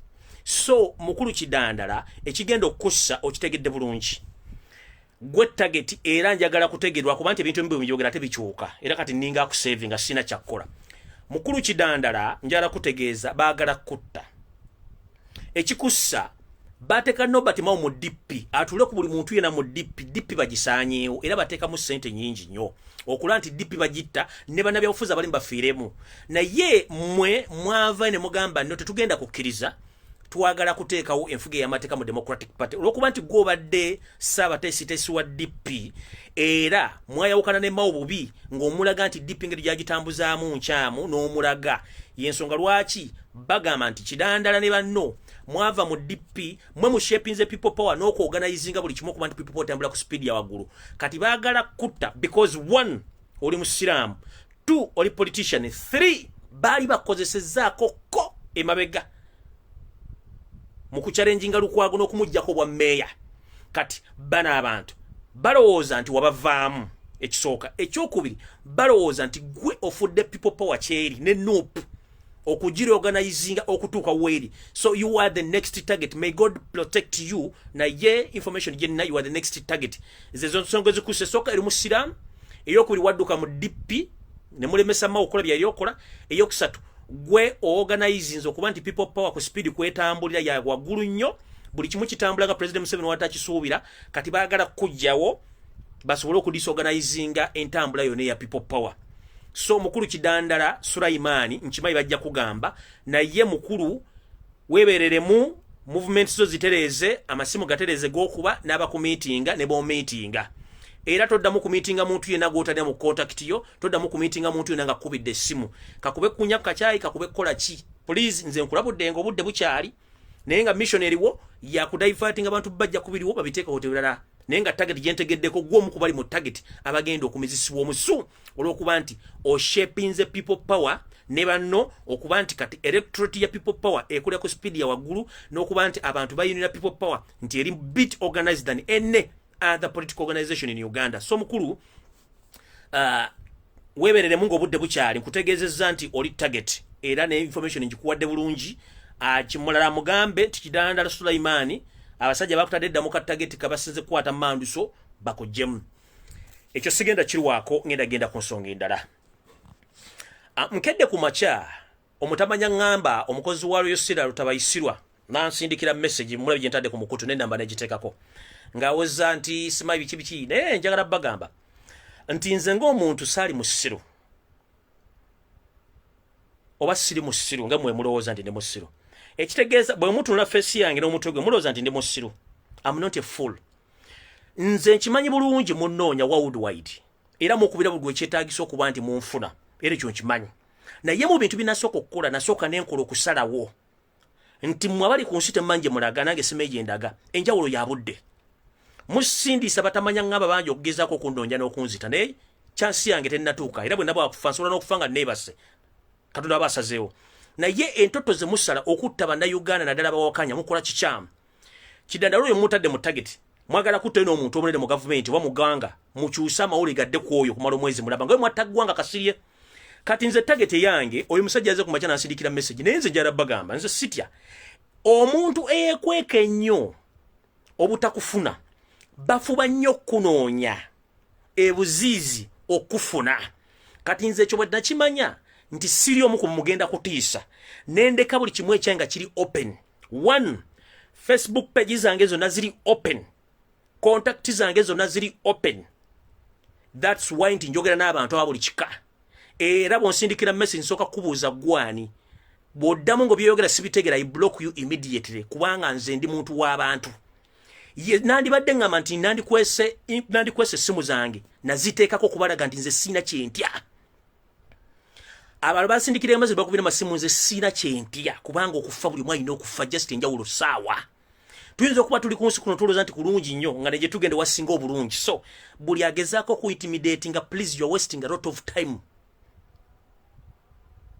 So mukulu Kidandala ekigenda okussa okitegedde bulungi. Gwe target era njagala kutegerwa kuba nti ebintu embi byogera tebikyuka era kati ninga ku saving asina kyakkola. Mukulu Kidandala njagala kutegeeza baagala kutta. Ekikussa bateka Robert Mao mu DP atule ku buli muntu yena mu DP bagisaanyeewo era bateka mu sente nyingi nnyo okula nti DP bagitta ne bannabyabufuzi abali bafiiremu. Naye mwe mwava ne mugamba nno tetugenda kukkiriza twagala kuteekawo enfuga y'amateeka mu Democratic Party olwokuba nti gw'obadde ssaabateesiteesi wa DP era mwayawukana ne Mao bubi ng'omulaga nti DP ngeri gyagitambuzaamu nkyamu n'omulaga y'ensonga lwaki bagamba nti Kidandala ne banno mwava mu DP mwe mu shapinze people power n'okwoganizinga buli kimu okuba nti people power tambula ku speed ya waggulu kati baagala kutta because 1 oli musiraamu 2 oli politician 3 baali bakozesezzaako ko emabega mu kuchalenjinga Lukwago n'okumuggyako bwa meya kati bana abantu balowooza nti wabavaamu ekisooka ekyokubiri balowooza nti gwe ofudde people power kyeri ne noop okujira organizinga okutuuka weri so you are the next target may God protect you na ye information jenna you are the next target zezo nsonga zikuse soka eri musiramu eyokubiri wadduka mu DP ne mulemesa Mao okola byayokola eyokusatu gwe organizinze okuba nti people power ku speed kwetambulira ya waggulu nnyo buli kimu kitambula nga President Museveni watakisuubira kati baagala kujjawo basobole okudisorganizinga entambula yonna ya people power so mukulu Kidandala Sulaimani nkimanyi bajja kugamba naye mukulu webereremu movement zo zitereze amasimu gatereze gokuba n'aba ku meetinga ne bo meetinga era toddamu ku meetinga muntu yena gotanya mu contact yo toddamu ku meetinga muntu yena nga kubidde simu kakube kunya kachai kakube kola ki please nze nkulabudde ngo budde bukyali nenga missionary wo ya kudaifating abantu bajja kubiriwo babiteeka hotelera nenga target jentegeddeko gwo mu kubali mu target abagenda okumizisibwa omusu olwokuba nti o shaping the people power ne banno okuba nti kati electorate ya people power ekulya ku speed ya waggulu n'okuba nti abantu bayinira people power nti eri bit organized than any other political organization in Uganda so mukulu weberere mungo obudde bukyali nkutegeezezza nti oli target era ne information njikuwadde bulungi kimulala mugambe Kidandala Sulaimani abasajja bakutadde dda mu target kabasinze kwata manduso bakujjemu ekyo sigenda kirwako ngenda ku nsonga endala mkedde ku macha omutamanya ngamba omukozi wa Royal Sira lutabayisirwa nansindikira message mulabe gye ntadde ku mukutu n'ennamba n'egitekako ngaweza nti simayi biki naye njagala bagamba nti nze ng'omuntu saali musiru oba siri musiru nga mwe mulowooza nti ndi musiru ekitegeeza bwe mutu na face yange n'omutwe gwe mulowooza nti ndi musiru I'm not a fool nze nkimanyi bulungi munnoonya worldwide era mukubira buli ekyetaagisa okuba nti munfuna era ekyo nkimanyi naye mu bintu binasooka okukola nasooka n'enkola okusalawo nti mmwe abali ku nsi temanje mulaga nange simeje endaga enjawulo ya budde musindisa batamanya ngaba banjo okugezaako okundonja n'okunzita naye chansi yange tennatuuka era bwe nabo akufa nsobola n'okufa nga neebase Katonda abasazeewo naye entoto ze musala okutta bannayuganda naddala bawakanya mukola kikyamu Kidandala oyo mutadde mu target mwagala kutta n'omuntu omunene mu gavumenti wa muganga mukyusa amawuli gadde ku oyo kumala omwezi mulaba nga mwatta ggwanga kasirye kati nze target yange oyo musajja aze kumakya nansindikira message naye nze njala bagamba nze sitya omuntu eyekweka ennyo obutakufuna bafuba nnyo kunoonya ebuziizi okufuna kati nze ekyo bwe nakimanya nti siri omu ku mugenda kutiisa nendeka buli kimu ekyange kiri open 1 Facebook page zange zonna ziri open contact zange zonna ziri open that's why nti njogera n'abantu aba buli kika era bwonsindikira message nsooka kubuuza gwani bw'oddamu ngo byeyogera sibitegera I block you immediately kubanga nze ndi muntu w'abantu nandibadde ngamba nti nandikwese simu zange naziteekako kubalaga nti nze siina kyentya abantu basindikira embazi bakubira masimu nze siina kyentya kubanga okufa buli mwalina okufa just enjawulo saawa tuyinza okuba tuli ku nsi kuno tulowooza nti kulungi nnyo nga ne gye tugende wasinga obulungi so buli agezaako ku-intimidating nga please you are wasting a lot of time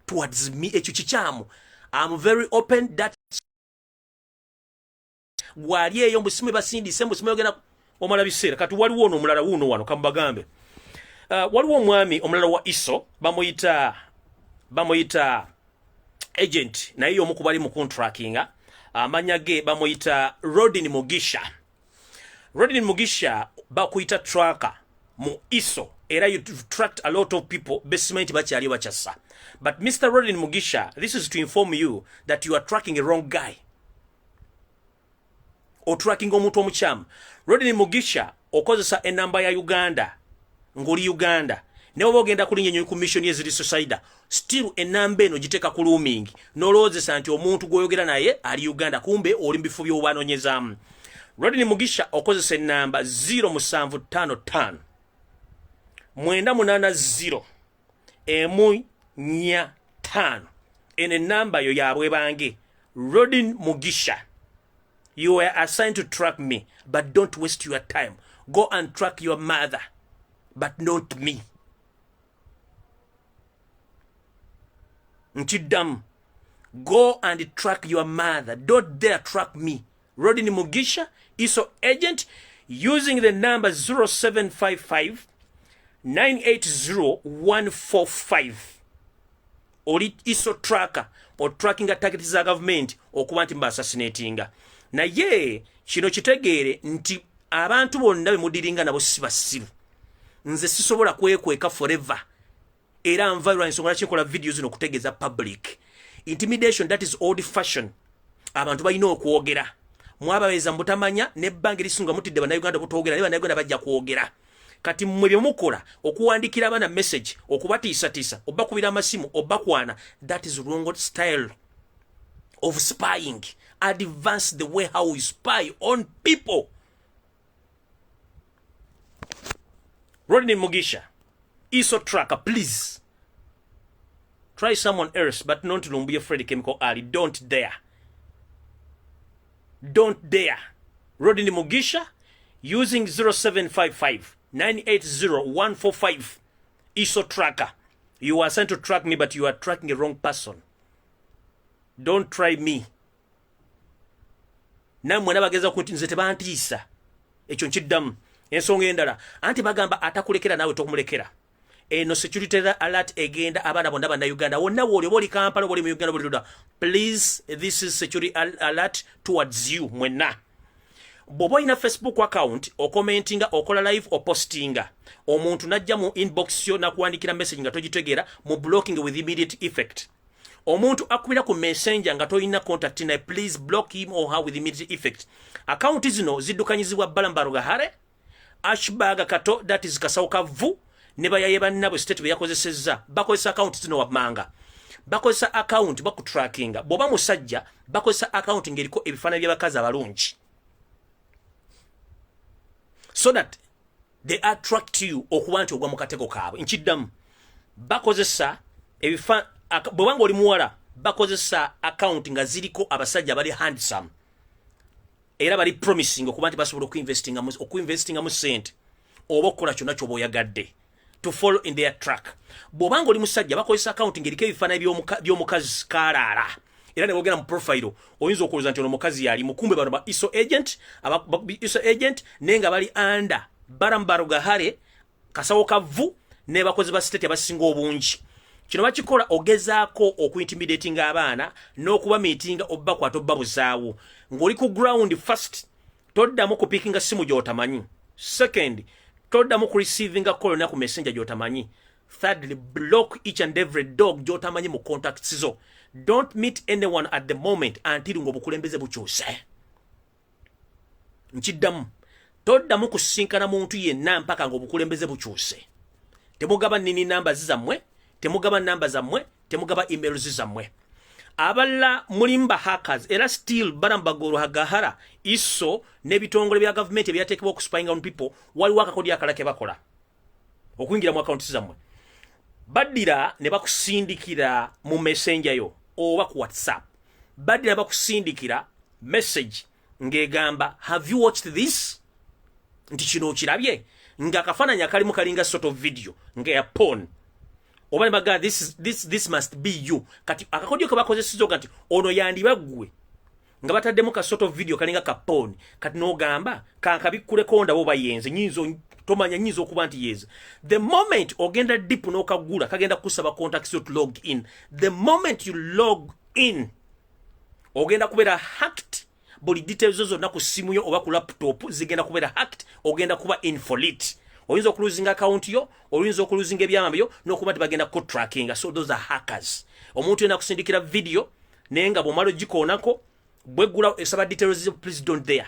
towards me ekyo kikyamu I'm very open that wali eyo mbusimu basindise mbusimu yogena omala biseera kati waliwo ono omulala wuuno wano kambagambe waliwo omwami omulala wa iso bamuyita agent naye omu ku bali mu contractinga amanya ge bamuyita Rodin Mugisha bakuyita tracker mu iso era you tracked a lot of people basement bakyali bakyassa but Mr. Rodin Mugisha this is to inform you that you are tracking a wrong guy o tracking omuntu omukyamu Rodin Mugisha okozesa enamba ya Uganda ngoli Uganda Nebo ogenda kulinnya nnyo ku mission yeziri society still enamba eno giteka ku roaming nolowozesa nti omuntu gwoyogera naye ali Uganda kumbe oli mu bifo by'obwanonyezaamu. Rodney Mugisha okozesa enamba 0755 980 145 ene enamba yo yabwe bange. Rodney Mugisha, you were assigned to track me, but don't waste your time. Go and track your mother, but not me. Nchidam, go and track your mother. Don't dare track me. Rodney Mugisha, ISO agent, using the number 0755 980 145. Oli ISO tracker or tracking a target za government okuba nti mba assassinatinga. Naye kino kitegeere nti abantu bonna be mudiringa nabo si basiru. Nze sisobola kwekweka forever. Era nva ensonga lwaki nkola videos zino kutegeeza public. Intimidation, that is old fashion. Abantu balina okwogera. Mwabaweza mutamanya n'ebbanga erisinga mutidde bannayuganda butwogera ne bannayuganda bajja kwogera. Kati mmwe bye mukola okuwandikira abana message okubatiisatiisa obakubira amasimu obakwana, that is wrong style of spying. Advance the way how we spy on people. Rodney Mugisha, ISO tracker, please. Try someone else, but not Lumbuye Freddy Chemical Ali. Don't dare. Don't dare. Rodney Mugisha, using 0755 980 145 ISO tracker. You are sent to track me, but you are tracking a wrong person. Don't try me. Namwe nabageza kuti nze tebantiisa. Ekyo nkiddamu. Ensonga endala. Anti bagamba atakulekera nawe tokumulekera. No security alert egenda abana bonna bannayuganda wonna woli boli Kampala boli mu Uganda boli Luda. Please, this is security alert towards you mwenna. Bobo ina Facebook account o commentinga okola live o postinga omuntu najja mu inbox yo nakuwandikira message nga togitegeera mu blocking with immediate effect. Omuntu akubira ku messenger nga toyina contact naye, please block him or her with immediate effect. Account zino ziddukanyizibwa Balambaruga Hare, Ashbaga Kato, that is Kasauka Vu, ne bayaye bannabwe state bwe yakozesezza. Bakozesa account zino wammanga. Bakozesa account bakutrackinga. Boba musajja bakozesa account ng'eriko ebifaananyi by'abakazi abalungi. So that they attract you okuba nti ogwa mu katego kaabwe. Nkiddamu bakozesa bwebanga oli muwala bakozesa account nga ziriko abasajja bali handsome era bali promising okuba nti basobola okuinvestinga mu sente oba okukola kyonna ky'oba oyagadde to follow in their track. Bwobanga oli musajja bakozesa account ng'eriko ebifaananyi by'omukazi kaalaala era ne bogera mu profile oyinza okulowooza nti ono mukazi yali mukumbe bano ba ISO agent nenga bali under Balambaruga Hare, Kasawo Kavu ne bakozi ba state abasinga obungi. Kino bakikola ogezaako okuintimidating abaana n'okuba meetinga obbakwata obbabuzaawo ng'oli ku ground. First, toddamu kupickinga simu gy'otamanyi. Second, toddamu ku receiving call na ku messenger gy'otamanyi. Thirdly, block each and every dog gy'otamanyi mu contacts zo. Don't meet anyone at the moment until ng'obukulembeze bukyuse. Nkiddamu, toddamu kusinkana muntu yenna mpaka ng'obukulembeze bukyuse. Temugaba nini namba zammwe, temugaba namba zammwe, temugaba emails zammwe. Aballa mulimba hackers era still Balambaruga Hare ISO n'ebitongole bya government ebyateekebwa okuspying on people waliwo akakodi akalala ke bakola okuyingira mu account zammwe. Baddira ne bakusindikira mu messenger yo oba ku WhatsApp. Baddira bakusindikira message ng'egamba have you watched this? Nti kino okirabye nga kafaananyi akalimu kalinga sort of video ng'eya porn. Oba ne bagamba this must be you. Kati akakodyo ke bakozesezza nti ono yandibaggwe nga bataddemu ka sort of video kalinga ka porn. Kati n'ogamba kankabikkuleko ndabo bayenze tomanya nyinza okuba nti yeze. The moment ogenda deep n'okagula kagenda kusaba contacts to log in. The moment you log in ogenda kubeera hacked. Buli details zonna ku simu yo oba ku laptop zigenda kubeera hacked. Ogenda kuba infolite. Oyinza okuluzinga account yo, oyinza okuluzinga ebyama byo n'okuba nti bagenda ku tracking. So those are hackers. Omuntu yena kusindikira video naye nga bw'omala ogikoonako bweggula esaba details zo, please don't dare.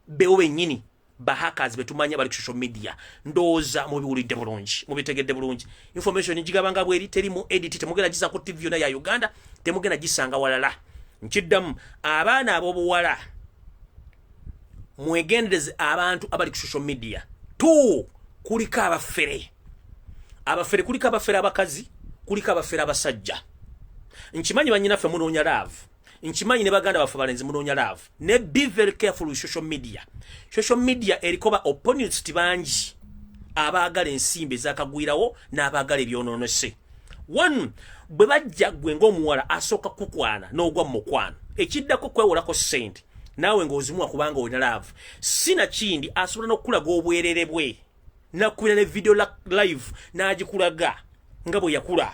Beewo bennyini bahackers betumanya bali ku social media ndoza mubiwulidde bulungi mubitegedde bulungi information njigabanga bweri teri mu edit temugenda gisa ku TV yona ya Uganda temugenda gisanga walala nkiddamu abaana abobuwala mwegendereze abantu abali ku social media tu kuliko abafere kuliko abafere abakazi kuliko abafere abasajja nkimanyi banyinaffe munoonya love nkimanyi ne baganda baffe balenzi munoonya love ne be very careful with social media erikoba opponents tibangi abaagala ensimbi ezakagwirawo n'abaagala ebyonoonese one bwe bajja gwe ng'omuwala asooka kukwana n'ogwa mu mukwano ekiddako kwewolako ssente naawe ng'ozimuwa kubanga olina love sina kindi asobola n'okukulaga obwerere bwe nakubira ne video live n'agikulaga nga bwe yakula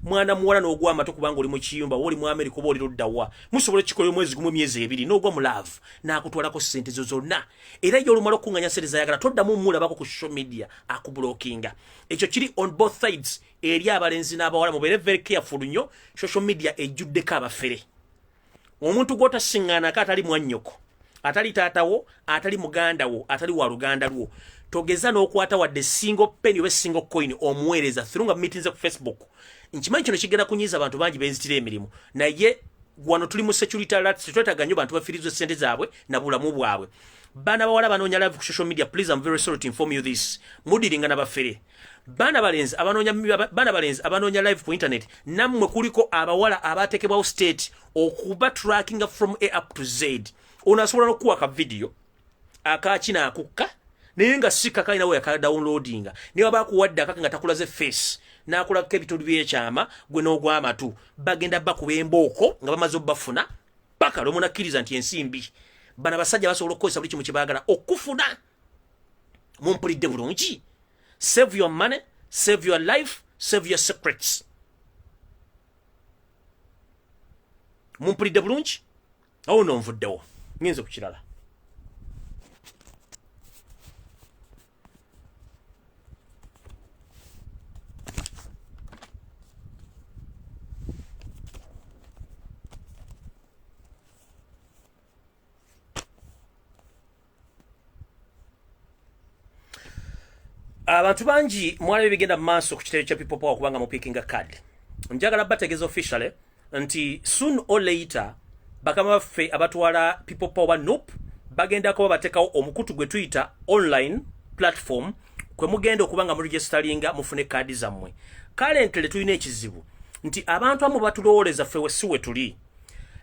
mwana muwala n'ogwa amato kubanga oli mu kiyumba oli mu America oba oli luddawa musobola kikola mwezi gumu myezi ebiri n'ogwa mu love n'akutwalako ssente zo zonna era yo olumala okunganya ssente zayagala toddamu mulabako ku social media akublockinga ekyo kiri on both sides eri abalenzi n'abawala mubeere very careful nnyo social media ejjuddeko abafere omuntu gw'otasiŋŋaanako atali mwannyoko atali taatawo atali mugandawo atali wa luganda lwo togeza n'okwata wadde single penny oba single coin omuweereza through nga meetings ku Facebook nkimanyi kino kigenda kunyiza abantu bangi benzitira emirimu naye wano tuli mu security alert tetwetaaga nnyo bantu bafiirizwe ssente zaabwe na bulamu bwabwe baana bawala banoonya live ku social media please I'm very sorry to inform you this mudiringa n'abafere baana balenzi abanoonya live ku internet nammwe kuliko abawala abateekebwawo state okuba tracking from A up to Z ono asobola n'okuwa ka video akakina akukka naye nga si kakaalinawo yakadawunloadinga niba bakuwadde akaka nga takulaze face n'akulako ebitundu by'ekyama gwe n'ogwa amatu bagenda bakuba embooko nga bamaze obbafuna paka lwomunakkiriza nti ensimbi bana basajja basobola okukozesa buli kimu kye baagala okufuna mumpulidde bulungi save your money save your life save your secrets mumpulidde bulungi awo nonvuddewo ngenze ku kirala abantu bangi mwalabe bigenda maaso ku kitebe kya people power kubanga mupikinga card njagala bategeeza officially nti soon or later bakama baffe abatwala people power nope bagenda kuba batekawo omukutu gwe tuyita online platform kwe mugenda okubanga mu registeringa mufune card zammwe currently tulina ekizibu nti abantu amu batulowooleza ffe wesiwe tuli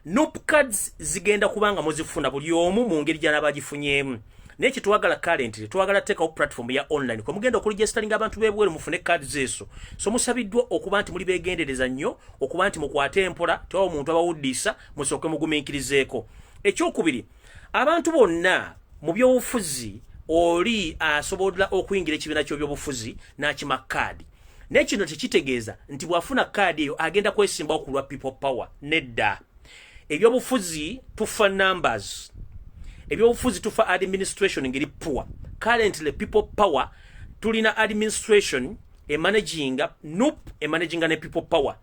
nope cards zigenda kubanga muzifuna buli omu mu ngeri gy'anabagifunyemu neki twagala currently twagala tekawo platform ya online kwe mugenda okuregisteringa abantu bebwere mufune card zeso so musabiddwa okuba nti muli begendereza nnyo okuba nti mukwate empola tewawo omuntu abawuddisa musooke mugumiikirizeeko ekyokubiri abantu bonna mu byobufuzi oli asobola okuyingira ekibiina ky'ebyobufuzi n'akima kaadi nekino tekitegeeza nti bw'afuna kaadi eyo agenda kwesimbawo ku lwa people power nedda ebyobufuzi tufa numbers ebyobufuzi tufa administration ngeri poor currently people power tulina administration emanaginga nope emanaginga ne people power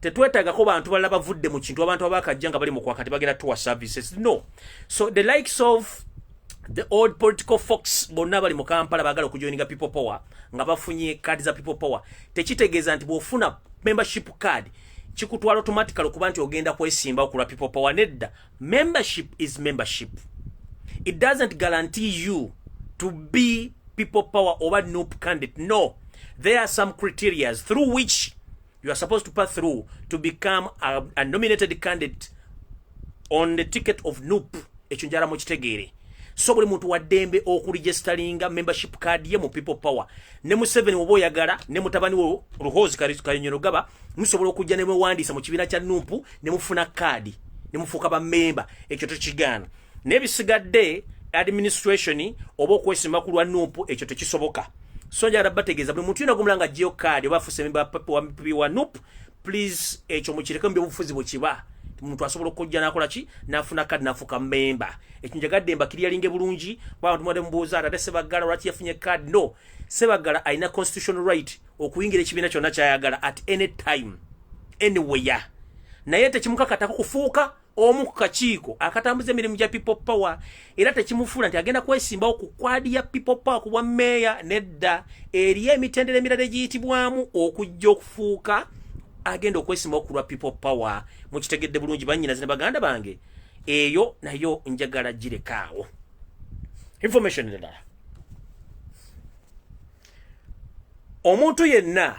tetwetagako bantu balala bavudde mu kintu abantu abakajja nga bali mu kwakati bagenda tour services no so the likes of the old political folks bonna bali mu Kampala bagala okujoininga people power nga bafunye card za people power tekitegeeza nti bw'ofuna membership card kikutwala automatically kuba nti ogenda kwesimba okulwa people power nedda membership is membership. It doesn't guarantee you to be people power or noob candidate. No. There are some criteria through which you are supposed to pass through to become a nominated candidate on the ticket of noob. Echunjara muchitegere. So buli muntu wadembe okuregisteringa membership card ye mu people power. Ne mu 7 wobo yagala, ne mutabani wo Ruhozi Kanyonyo Gaba, musobola okujja ne mwandisa mu kibiina kya noob ne mufuna card. Ne mufuka ba member ekyo tekigana. Nebisigadde administration oba okwesimba ku lwa noob ekyo tekisoboka. So njagala bategeeza buli muntu yina gumulanga geo card oba afuse member wa noob please ekyo mukireke mbi obufuzi bwekiba muntu asobola okujja nakola ki nafuna card nafuka member ekyo njagadde mbakiriya linge bulungi bwa tumade mbuuza ate Sebagala lwaki yafunye card no Sebagala aina constitutional right okuyingira ekibiina kyonna kyayagala at any time anywhere naye tekimukakatako kufuuka omu ku kakiiko akatambuza emirimu gya people power era tekimufuula nti agenda kwesimbawo ku kwadi ya people power ku bwa meeya nedda eriyo emitendera emirala egiyitibwamu okujja okufuuka agenda okwesimbawo ku lwa people power mukitegedde bulungi bannyinaze ne baganda bange eyo nayo njagala girekaawo information endala omuntu yenna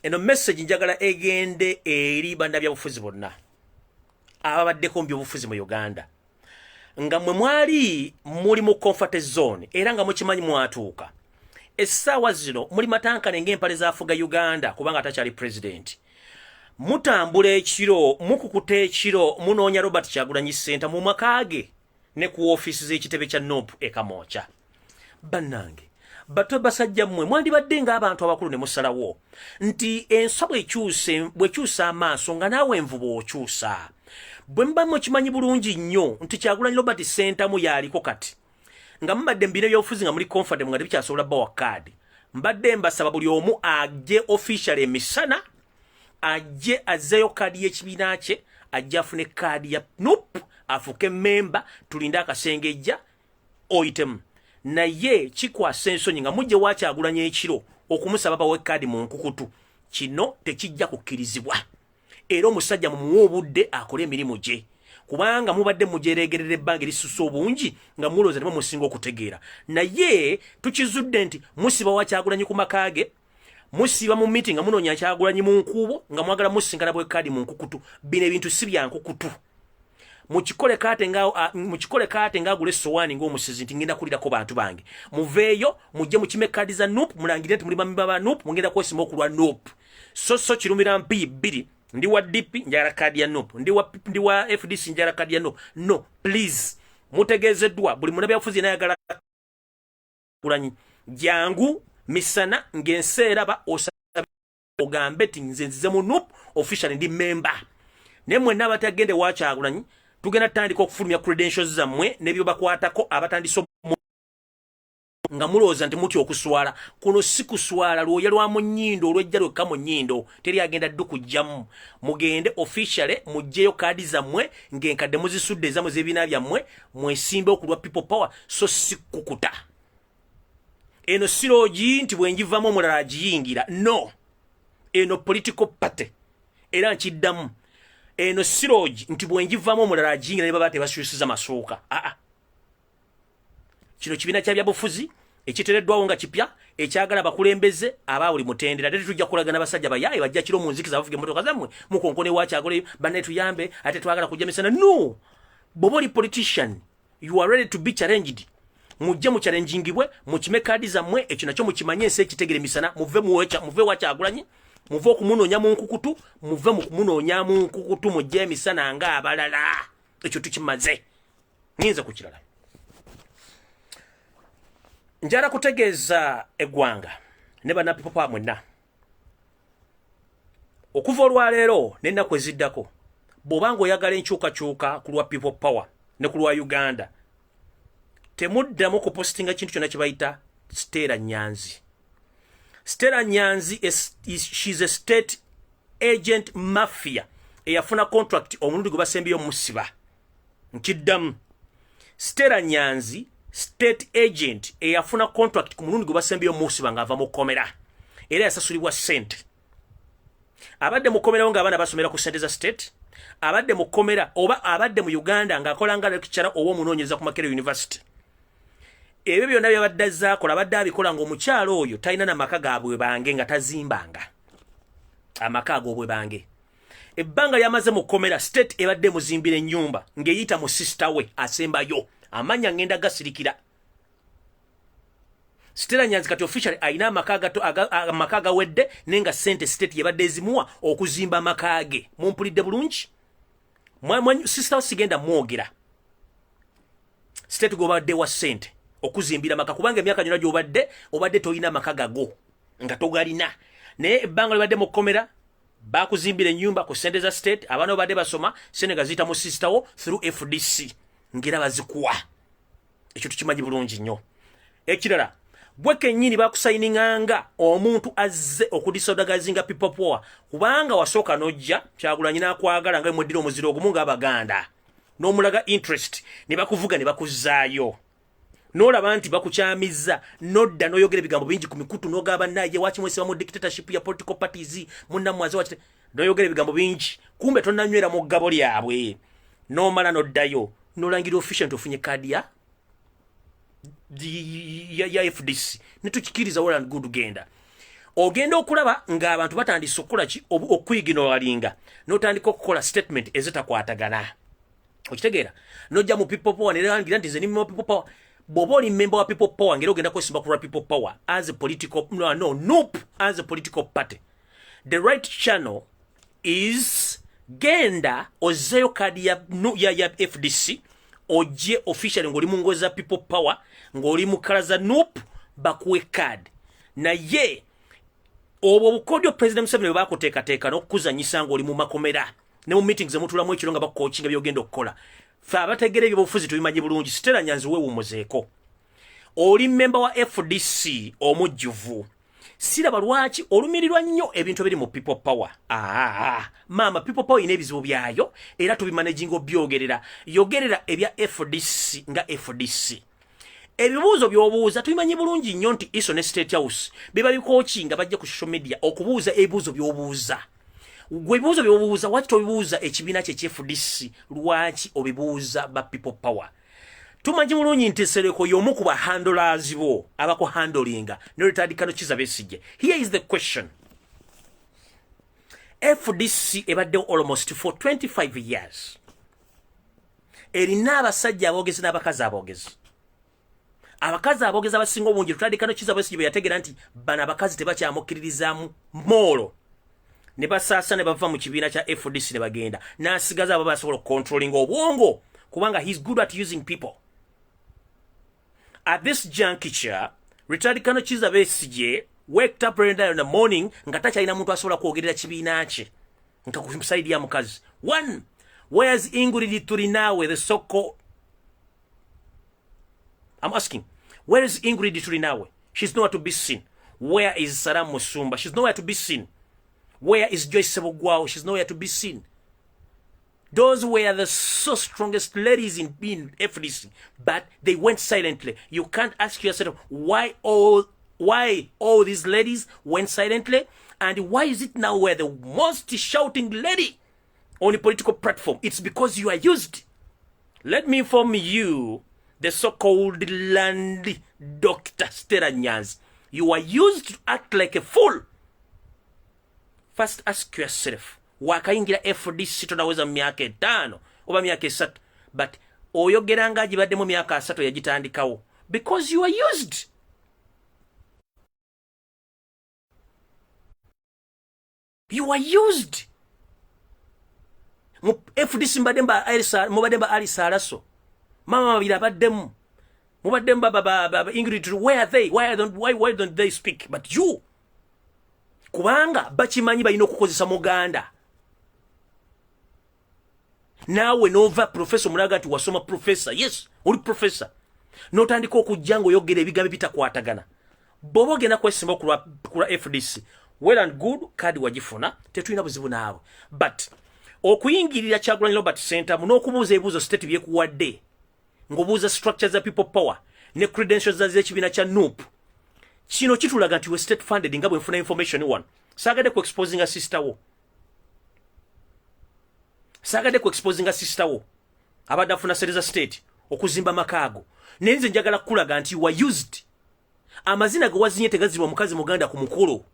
eno message njagala egende eri bannabyabufuzi bonna ababaddeko mu byobufuzi mu Uganda nga mwe mwali muli mu comfort zone era nga mukimanyi mwatuuka essaawa zino muli matankane ng'empale zaafuga Uganda kubanga atakyali president mutambula ekiro mukukuta ekiro munoonya Robert Kyagulanyi Center mu makaage ne ku ofiisi z'ekitebe kya NOP ekamooca bannange bato basajja mmwe mwandibadde ng'abantu abakulu ne musalawo nti ensa bwekyusa amaaso nga naawe envuba okyusa bwe mba mukimanyi bulungi nnyo nti Kyagulanyi Robert Center mu yaliko kati nga mbadde mbine byobufuzi nga muli comfortable nga tebikyasobola bawa kaadi mbadde mbasaba buli omu ajje official emisana ajje azzeyo kaadi y'ekibiina kye ajje afune kaadi ya NUP afuke memba tulinde akasengejja oyitemu naye kikwasa ensonyi nga mujje wa Kyagulanyi ekiro okumusaba bawe kaadi mu nkukutu kino tekijja kukkirizibwa era omusajja mumuwa obudde akole emirimu gye kubanga mubadde mujeregerera ebbanga erisusa obungi nga mulooza ne musinga okutegeera naye tukizudde nti musiba wa Kyagulanyi ku makaage musiba mu meeting nga munoonya Kyagulanyi mu nkuubo nga mwagala musinkana bwe kaadi mu nkukutu bino ebintu si bya nkukutu mukikole kaate nga agule sowaani ng'omusizi nti ngenda kulirako bantu bange muveeyo mujje mukime kaadi za NUP mulangire nti muli bamemba ba NUP mugenda kwesima okulwa NUP so kirumira mpi bbiri ndi wa DP njagala kaadi ya NUP ndi wa FDC njagala kaadi ya NUP no please mutegezeddwa buli munabyabufuzi nayagala Kyagulanyi jangu misana ng'enseeraba ogambe ti nze nzize mu NUP official ndi member ne mwenna abatagende wa Kyagulanyi tugenda tandika okufulumya credentials zammwe nebyo bakwatako abatandise nga mulooza nti muti okuswala kuno si kuswala lwoya lwa mu nnyindo olwejja lwekka mu nnyindo teri agenda ddu kujjamu mugende officially mujjeyo kaadi zammwe ng'enkadde muzisudde ezamu z'ebiina byammwe mwesimbe okulwa people power so si kukuta eno siroogi nti bwenjivamu omulala agiyingira no eno political party era nkiddamu eno siroogi nti bwenjivamu omulala agiyingira ne baba tebasuusiza masuuka kino kibiina kya byabufuzi ekiteereddwawo nga kipya ekyagala bakulembeze aba buli mutendera ate tujja kulagana basajja bayaye bajja kiro mu nzikiza bavuga emmotoka zammwe mukonkone wa Kyagulanyi banne tuyambe ate twagala kujja misana no boboli politician you are ready to be challenged mujje mu challengingibwe mukime kaadi zammwe ekyo nakyo mukimanye ensi ekitegere misana muve wa Kyagulanyi muve okumunoonya mu nkukutu muve mu kumunoonya mu nkukutu mujje emisana nga abalala ekyo tukimaze nyinza ku kirala njala kutegeeza eggwanga ne bannapipo pa mwenna okuva olwaleero n'ennaku eziddako bw'obanga oyagala enkyukakyuka ku lwa people power ne ku lwa Uganda temuddamu kupositinga kintu kyonna kye bayita Stella Nyanzi. Stella Nyanzi she's a state agent mafia eyafuna contract omulundi gwe basembyeyo musiba nkiddamu Stella Nyanzi state agent eyafuna contract ku mulundi gwe basembyeyo musiba ng'ava mu kkomera era yasasulibwa ssente abadde mu kkomera ng'abaana basomera ku ssente za state abadde mu kkomera oba abadde mu Uganda ng'akola nga lecturer oba omunoonyereza ku Makerere University ebyo byonna byabadde azaakola abadde abikola ng'omukyalo oyo talina n'amaka gaabwe bange nga tazimbanga amaka ag'obwe bange ebbanga lyamaze mu kkomera state ebadde muzimbira ennyumba ng'eyita mu sister we asembayo amanya ngenda gasirikira Stella Nyanzi kati officially ayina amaka gawedde nenga sente state yebadde ezimuwa okuzimba amaka ge mumpulidde bulungi sister sigenda mwogera state gobadde wa sente okuzimbira maka kubanga emyaka gyonna gy'obadde toyina amaka gago nga togalina naye ebbanga libadde mu kkomera bakuzimbira ennyumba ku sente za state abaana obadde basoma sente gaziyita mu sister wo through FDC ngera bazikuwa ekyo tukimanyi bulungi nnyo ekirala bweke nyini bakusayininganga omuntu azze okudisodagazinga people power kubanga wasooka nojja Kyagulanyi n'akwagala nga mweddira omuziro ogumu ng'Abaganda n'omulaga interest ne bakuvuga ne bakuzaayo n'olaba nti bakukyamizza nodda n'oyogera ebigambo bingi ku mikutu n'ogaba naye wakimwesiba mu dictatorship ya political parties munnamwaze wakite n'oyogera ebigambo bingi kumbe tonnanywera mu ggabo lyabwe n'omala n'oddayo n'olangira official nti ofunye kaadi ya FDC netukikiriza well and good genda ogenda okulaba ng'abantu batandise okukola ki okuyiginowalinga n'otandika okukola statement ezitakwatagana okitegeera nojja mu people power nerangira nti ze ni people power bw'oba oli member wa people power ngera ogenda kwesimba kulwa people power as a political nope as a political party the right channel is genda ozeyo kadi ya FDC oje officially ng'oli mu ngozi za people power ng'oli mu kala za nope bakuwe card naye obwo bukodyo president Museveni bwe bakuteekateeka n'okukuzanyisa ng'oli mu makomera ne mu meetings emutulamu ekiro nga bakukookinga byogenda okukola fe abategere ebyobufuzi tubimanyi bulungi Stella Nyanzi weewumuzeeko oli member wa FDC omujjuvu siraba lwaki olumirirwa nnyo ebintu ebiri mu people power mama people power ina ebizibu byayo era tubimanaginga obyogerera yogerera ebya FDC nga FDC ebibuuzo by'obuuza tubimanyi bulungi nnyo nti iso ne State House biba bikookinga bajja ku social media okubuuza ebibuuzo by'obuuza gwe bibuuzo by'obuuza waki tobibuuza ekibiina kye FDC lwaki obibuuza ba people power tumanyi mulungi nti Sereko y'omu ku bahandlers bo abakuhandlinga ne Ritadikano Kizza Besigye. Here is the question. FDC ebaddewo almost for 25 years. Erina abasajja aboogezi n'abakazi aboogezi. Abakazi aboogezi abasinga obungi Ritadikano Kizza Besigye bwe yategeera nti bano abakazi tebakyamukkiririzaamu moolo. Ne basaasa ne bava mu kibiina kya FDC ne bagenda. N'asigaza abo basobola controlling obwongo kubanga he's good at using people. At this juncture, Ritadikano Kizza Besigye waked up in the morning nga takyalina muntu asobola kwogerera kibiina kye nka ku side ya mukazi. One, where's Ingrid Turinawe, the so-called... I'm asking, where is Ingrid Turinawe? She's nowhere to be seen. Where is Saram Musumba? She's nowhere to be seen. Where is Joyce Sebugwao? She's nowhere to be seen. Those were the so strongest ladies in being FDC, but they went silently. You can't ask yourself why all these ladies went silently, and why is it now we're the most shouting lady on the political platform? It's because you are used. Let me inform you, the so-called land Dr. Stella Nyanzi, you are used to act like a fool. First ask yourself, wakayingira FDC tonaweza myaka 5 oba myaka 3 but oyogeranga agibaddemu myaka 3 yagitandikawo because you are used. You are used. Mu FDC mbademba Alisa Alaso mama mabira baddemu mubademba baba Ingrid, where are they? Why don't they speak? But you kubanga bakimanyi balina okukozesa muganda. Nawe nova professor mulaga nti wasoma professor. Yes, oli professor. Notandika okujjango yogera ebigambo bitakwatagana. Bobo gena kwesimba kula FDC. Well and good, kadi wagifuna, tetulina buzibu naawe. But okuyingirira Kyagulanyi Robert Center munokubuuza ebibuuzo state byekuwadde. Ngobuuza structures za people power ne credentials za ekibiina kya NUP. Kino kitulaga nti we state funded nga bwe nfuna information one. Sagade ku exposing a sister wo. Sagade ku exposing a sister wo. Abadde afuna sereza state okuzimba makaago. Nenze njagala kulaga nti you were used. Amazina go wazinye tegazibwa mukazi muganda ku mukolo.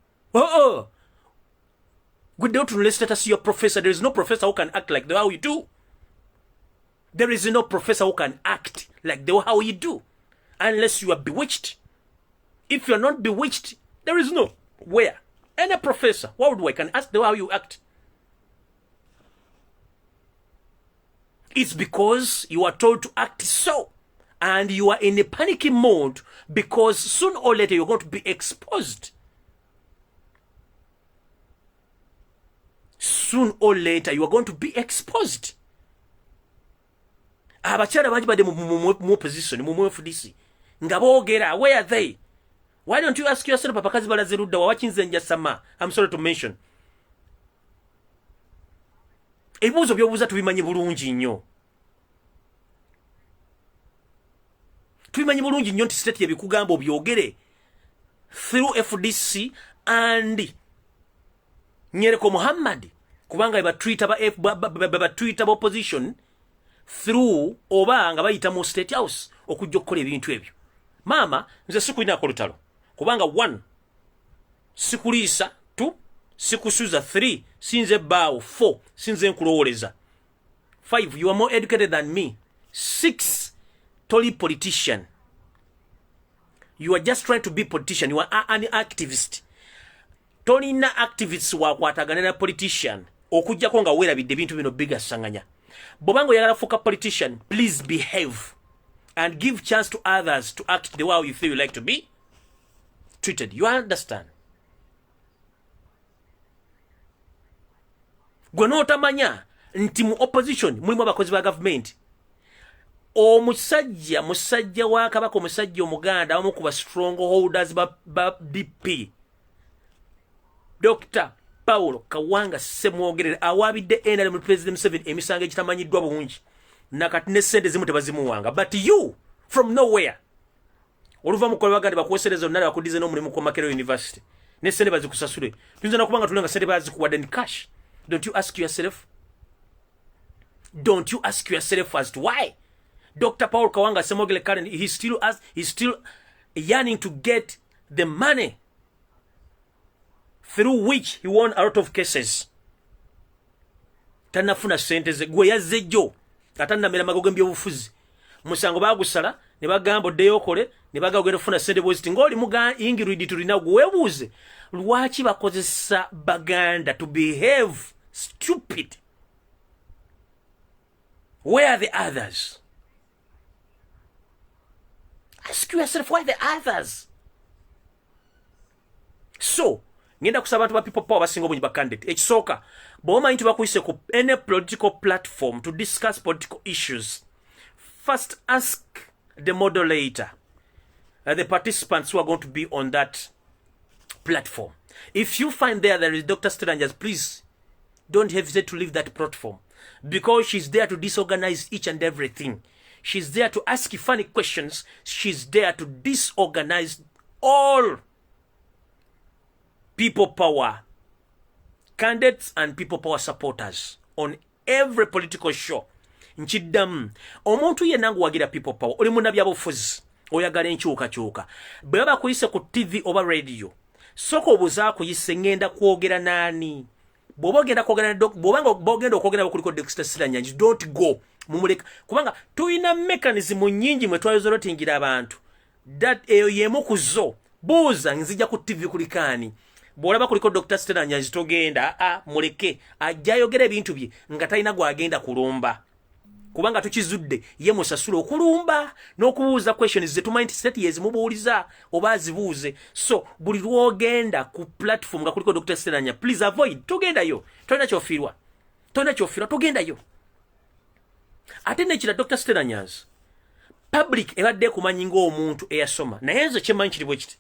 Good day to the status your professor. There is no professor who can act like the how you do. There is no professor who can act like the how you do. Unless you are bewitched. If you are not bewitched, there is no where. Any professor, worldwide, can ask the how you act. It's because you are told to act so. And you are in a panicky mode because sooner or later you're going to be exposed. Soon or later you are going to be exposed. Abachara bangi bade mu position mu FDC. Nga boogera, where are they? Why don't you ask yourself, papakazi balazirudda wawachinze njasama? I'm sorry to mention. Ebibuuzo by'obuuza tubimanyi bulungi nnyo. Tubimanyi bulungi nnyo nti state yebikugamba obyogere through FDC and Nyereko Muhammad kubanga ba Twitter ba opposition through oba nga bayita mu State House okujja okukola ebintu ebyo. Mama nze sikulina akolutalo kubanga 1 sikuliisa 2 sikusuza 3 sinze bao 4 sinze nkulowoleza 5 you are more educated than me 6 toli politician. You are just trying to be politician. You are an activist. Tolina activists wakwataganira politician okujjako nga weerabidde ebintu bino bigasanganya. Bobango yagala fuka politician, please behave and give chance to others to act the way you feel you like to be treated. You understand? Gwe n'otamanya nti mu opposition mulimu abakozi ba government. Musajja wa Kabaka omusajja omuganda omu ku ba strongholders ba BP. Dr. Paulo Kawanga Semwogerere awabidde NRM President Museveni emisango ekitamanyiddwa bulungi. Nakati ne sente zimu tebazimuwanga. But you, from nowhere, oluva mu kola baganda bakuwesereza onnala bakudize n'omulimu ku Makerere University. Ne sente bazikusasule. Tuyinza nakubanga tulenga sente bazikuwadde in cash. Don't you ask yourself? Don't you ask yourself as to why? Dr. Paul Kawanga Semwogerere Karen, he's still yearning to get the money through which he won a lot of cases. Tanafuna sente ze gwe yazejjo atanamera magogo mbyobufuzi. Musango bagusala ne bagamba oddeyo okole ne bagagenda ofuna sente bweziti ngoli muga ingiridi tulina gwebuuze lwaki bakozesa baganda to behave stupid. Where are the others? Ask yourself, why the others? So, ngenda kusaba abantu ba people power basinga obungi ba candidate. Ekisooka, bw'omanyi nti bakuyise ku any political platform to discuss political issues, first ask the moderator, the participants who are going to be on that platform. If you find there is Dr. Strangers, please don't hesitate to leave that platform because she's there to disorganize each and everything. She's there to ask you funny questions. She's there to disorganize all people power candidates and people power supporters on every political show. Nchidam omuntu yenna wagira people power oli munnabyabufuzi oyagala enkyukakyuka bwe bakuyise ku TV oba radio soko obuzaako yisengenda kwogera nani bw'ogenda kwogera bw'obanga bogenda okwogera kuliko Dexter Siranyanji, don't go mumuleka kubanga tuyina mechanism nyingi mwe twayozolotingira abantu that eyo yemu kuzo buuza nzija ku TV kulikani bwolaba kuliko Dr. Siranyanji togenda muleke ajayogera ebintu bye nga talina gwagenda kulumba kubanga tukizudde ye musasula okulumba n'okubuuza questions ze tumanyi nti state yezimubuuliza oba azibuuze. So buli lwogenda ku platform nga kuliko Dr. Siranyanji, please avoid. Togendayo, tolina kyofiirwa, togendayo. Ate nekira Dr. Siranyanji public ebadde kumanyi ng'omuntu eyasoma naye nze kyemanyi kiri bwe kiti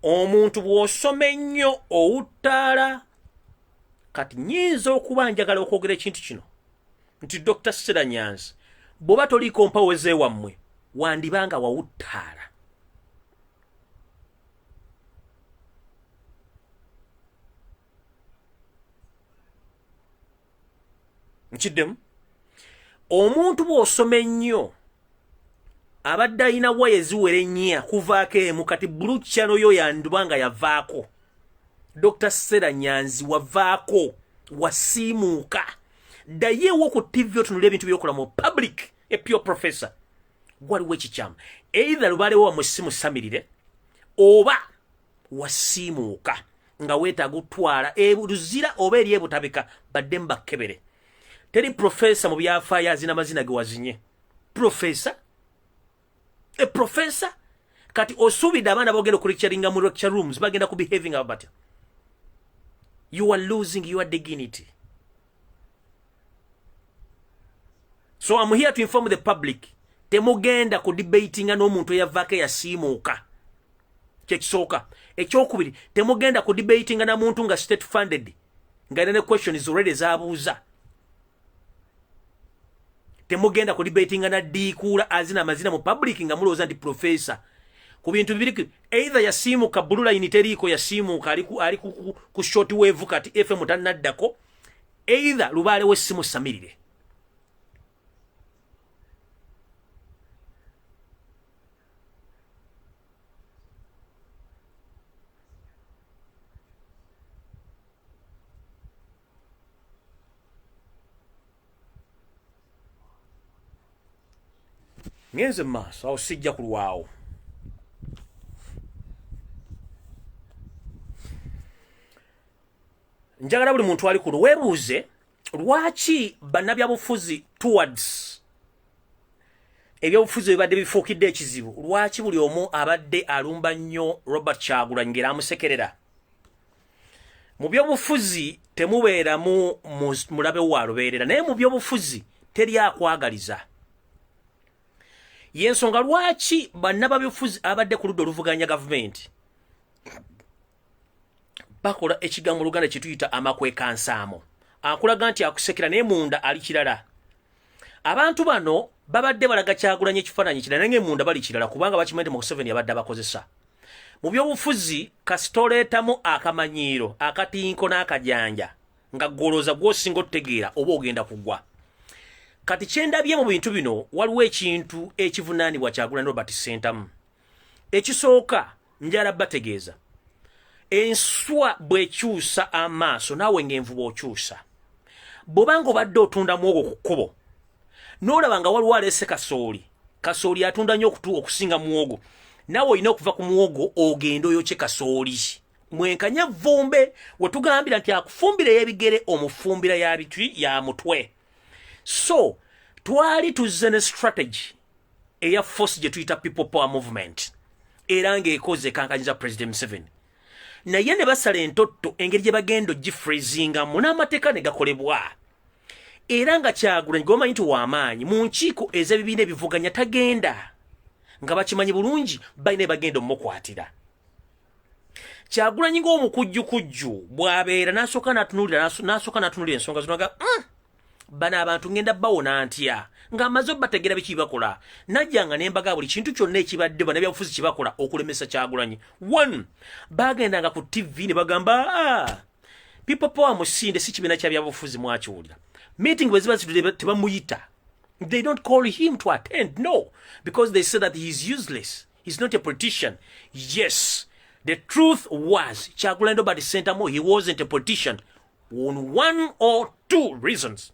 omuntu bw'osoma ennyo owuttaala kati nyinza okuba njagala okwogera ekintu kino nti Dr. Siranyanji bw'oba toliiko mpawoze wammwe wandibanga wawuttaala. Nkiddemu omuntu bw'osoma ennyo abadde alina waya eziwera ennya kuvaako emu kati Blue Channel yo yandibanga yavaako. Dr. Siranyanji wavaako wasiimuuka ddayeewo ku TV otunula ebintu byokola mu public a pure professor waliwo ekikyamu either lubalewo wamusimusamirire oba wasiimuuka nga weetaaga otwala luzira oba eri ebutabika badde mbakebere. Teri professor mu byafaayo azina amazina ge wazinye professor a professor kati osuubidde abaana bogenda okulecturinga mu lecture rooms bagenda ku behaving about you are losing your dignity. So I'm here to inform the public temugenda ku debatinga n'omuntu eyavaako yasiimuuka kyekisooka. Ekyokubiri, temugenda ku debating na muntu nga state funded nga ne question is already zaabuuza. Temugenda ku debating na diikuula azina amazina mu public nga mulowooza nti professor. Ku bintu bibiri, either yasiimuka blue line teriiko yasiimuka ali ku short wave kati FM tannaddako, either lubaale w'essimu samirire. Ngenze maaso awo sijja kulwawo. Njagala buli muntu ali kuno weebuuze lwaki bannabyabufuzi towards ebyobufuzi bibadde bifuukidde ekizibu, lwaki buli omu abadde alumba nnyo Robert Kyagulanyi ng'era amusekerera. Mu byobufuzi temubeeramu mulabe wa lubeerera, naye mu byobufuzi teri akwagaliza. Yensonga lwaki bannabyabufuzi abadde ku ludda oluvuganya gavumenti bakola ekigambo mu Luganda kituyita amakwekansamo, akulaga nti akusekera naye munda ali kirala. Abantu bano babadde balaga Kyagulanyi ekifaananyi kirala naye munda bali kirala, kubanga bakimanyi mu Museveni abadde abakozesa. Mu byobufuzi kasitoleetamu akamanyiiro akatinko n'akajanja nga ggolooza gw'osinga otutegeera oba ogenda kugwa. Kati kyendabye mu bintu bino waliwo ekintu ekivunaanibwa Kyagulanyi Robert Ssentamu. Ekisooka njala bategeeza, enswa bw'ekyusa amaaso naawe ng'envuba okyusa. Bw'obanga obadde otunda muwogo ku kkubo n'olaba nga waliwo aleese kasooli atunda nnyo okusinga muwogo, naawe olina okuva ku muwogo ogenda oyokye kasooli. Mwenkanya vvumbe we tugambira nti akufumbira ey'ebigere omufumbira ya mutwe. So twali tuzze ne strategy eya force gye tuyita people power movement era ng'ekoze ekankanyiza President Museveni. Naye ne basala entotto engeri gye bagenda ogifreezingamu n'amateeka ne gakolebwa. Era nga Kyagulanyi gwomanyi nti w'amaanyi mu nkiiko ez'ebibiina ebivuganya tagenda, nga bakimanyi bulungi balina bagenda omukwatira. Kyagulanyi ng'omukujjukujju bw'abeera n'asooka n'atunuulira ensonga zinoga bano abantu ngenda bawona ntya ng'amaze obbategeera biki bakola. Najjanga ne mbaga buli kintu kyonna ekibadde bannabyabufuzi kibakola okulemesa Kyagulanyi. One, bagendanga ku TV ne bagamba people power musinde si kibiina kya byabufuzi mwakiwulira. Meeting bwe ziba zitudde tebamuyita. They don't call him to attend, no, because they say that he is useless. He's not a politician. Yes, the truth was Kyagulanyi Robert Ssentamu, he wasn't a politician on one or two reasons.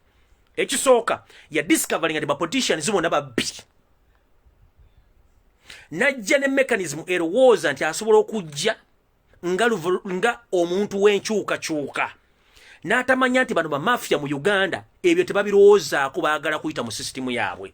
Ekisooka ya discovering ati bapoliticians bonna babbi. Najja ne mechanism erowooza nti asobola okujja nga omuntu w'enkyukakyuka. N'atamanya nti bano bamafia mu Uganda ebyo tebabirowoozaako, baagala kuyita mu sisitimu yaabwe.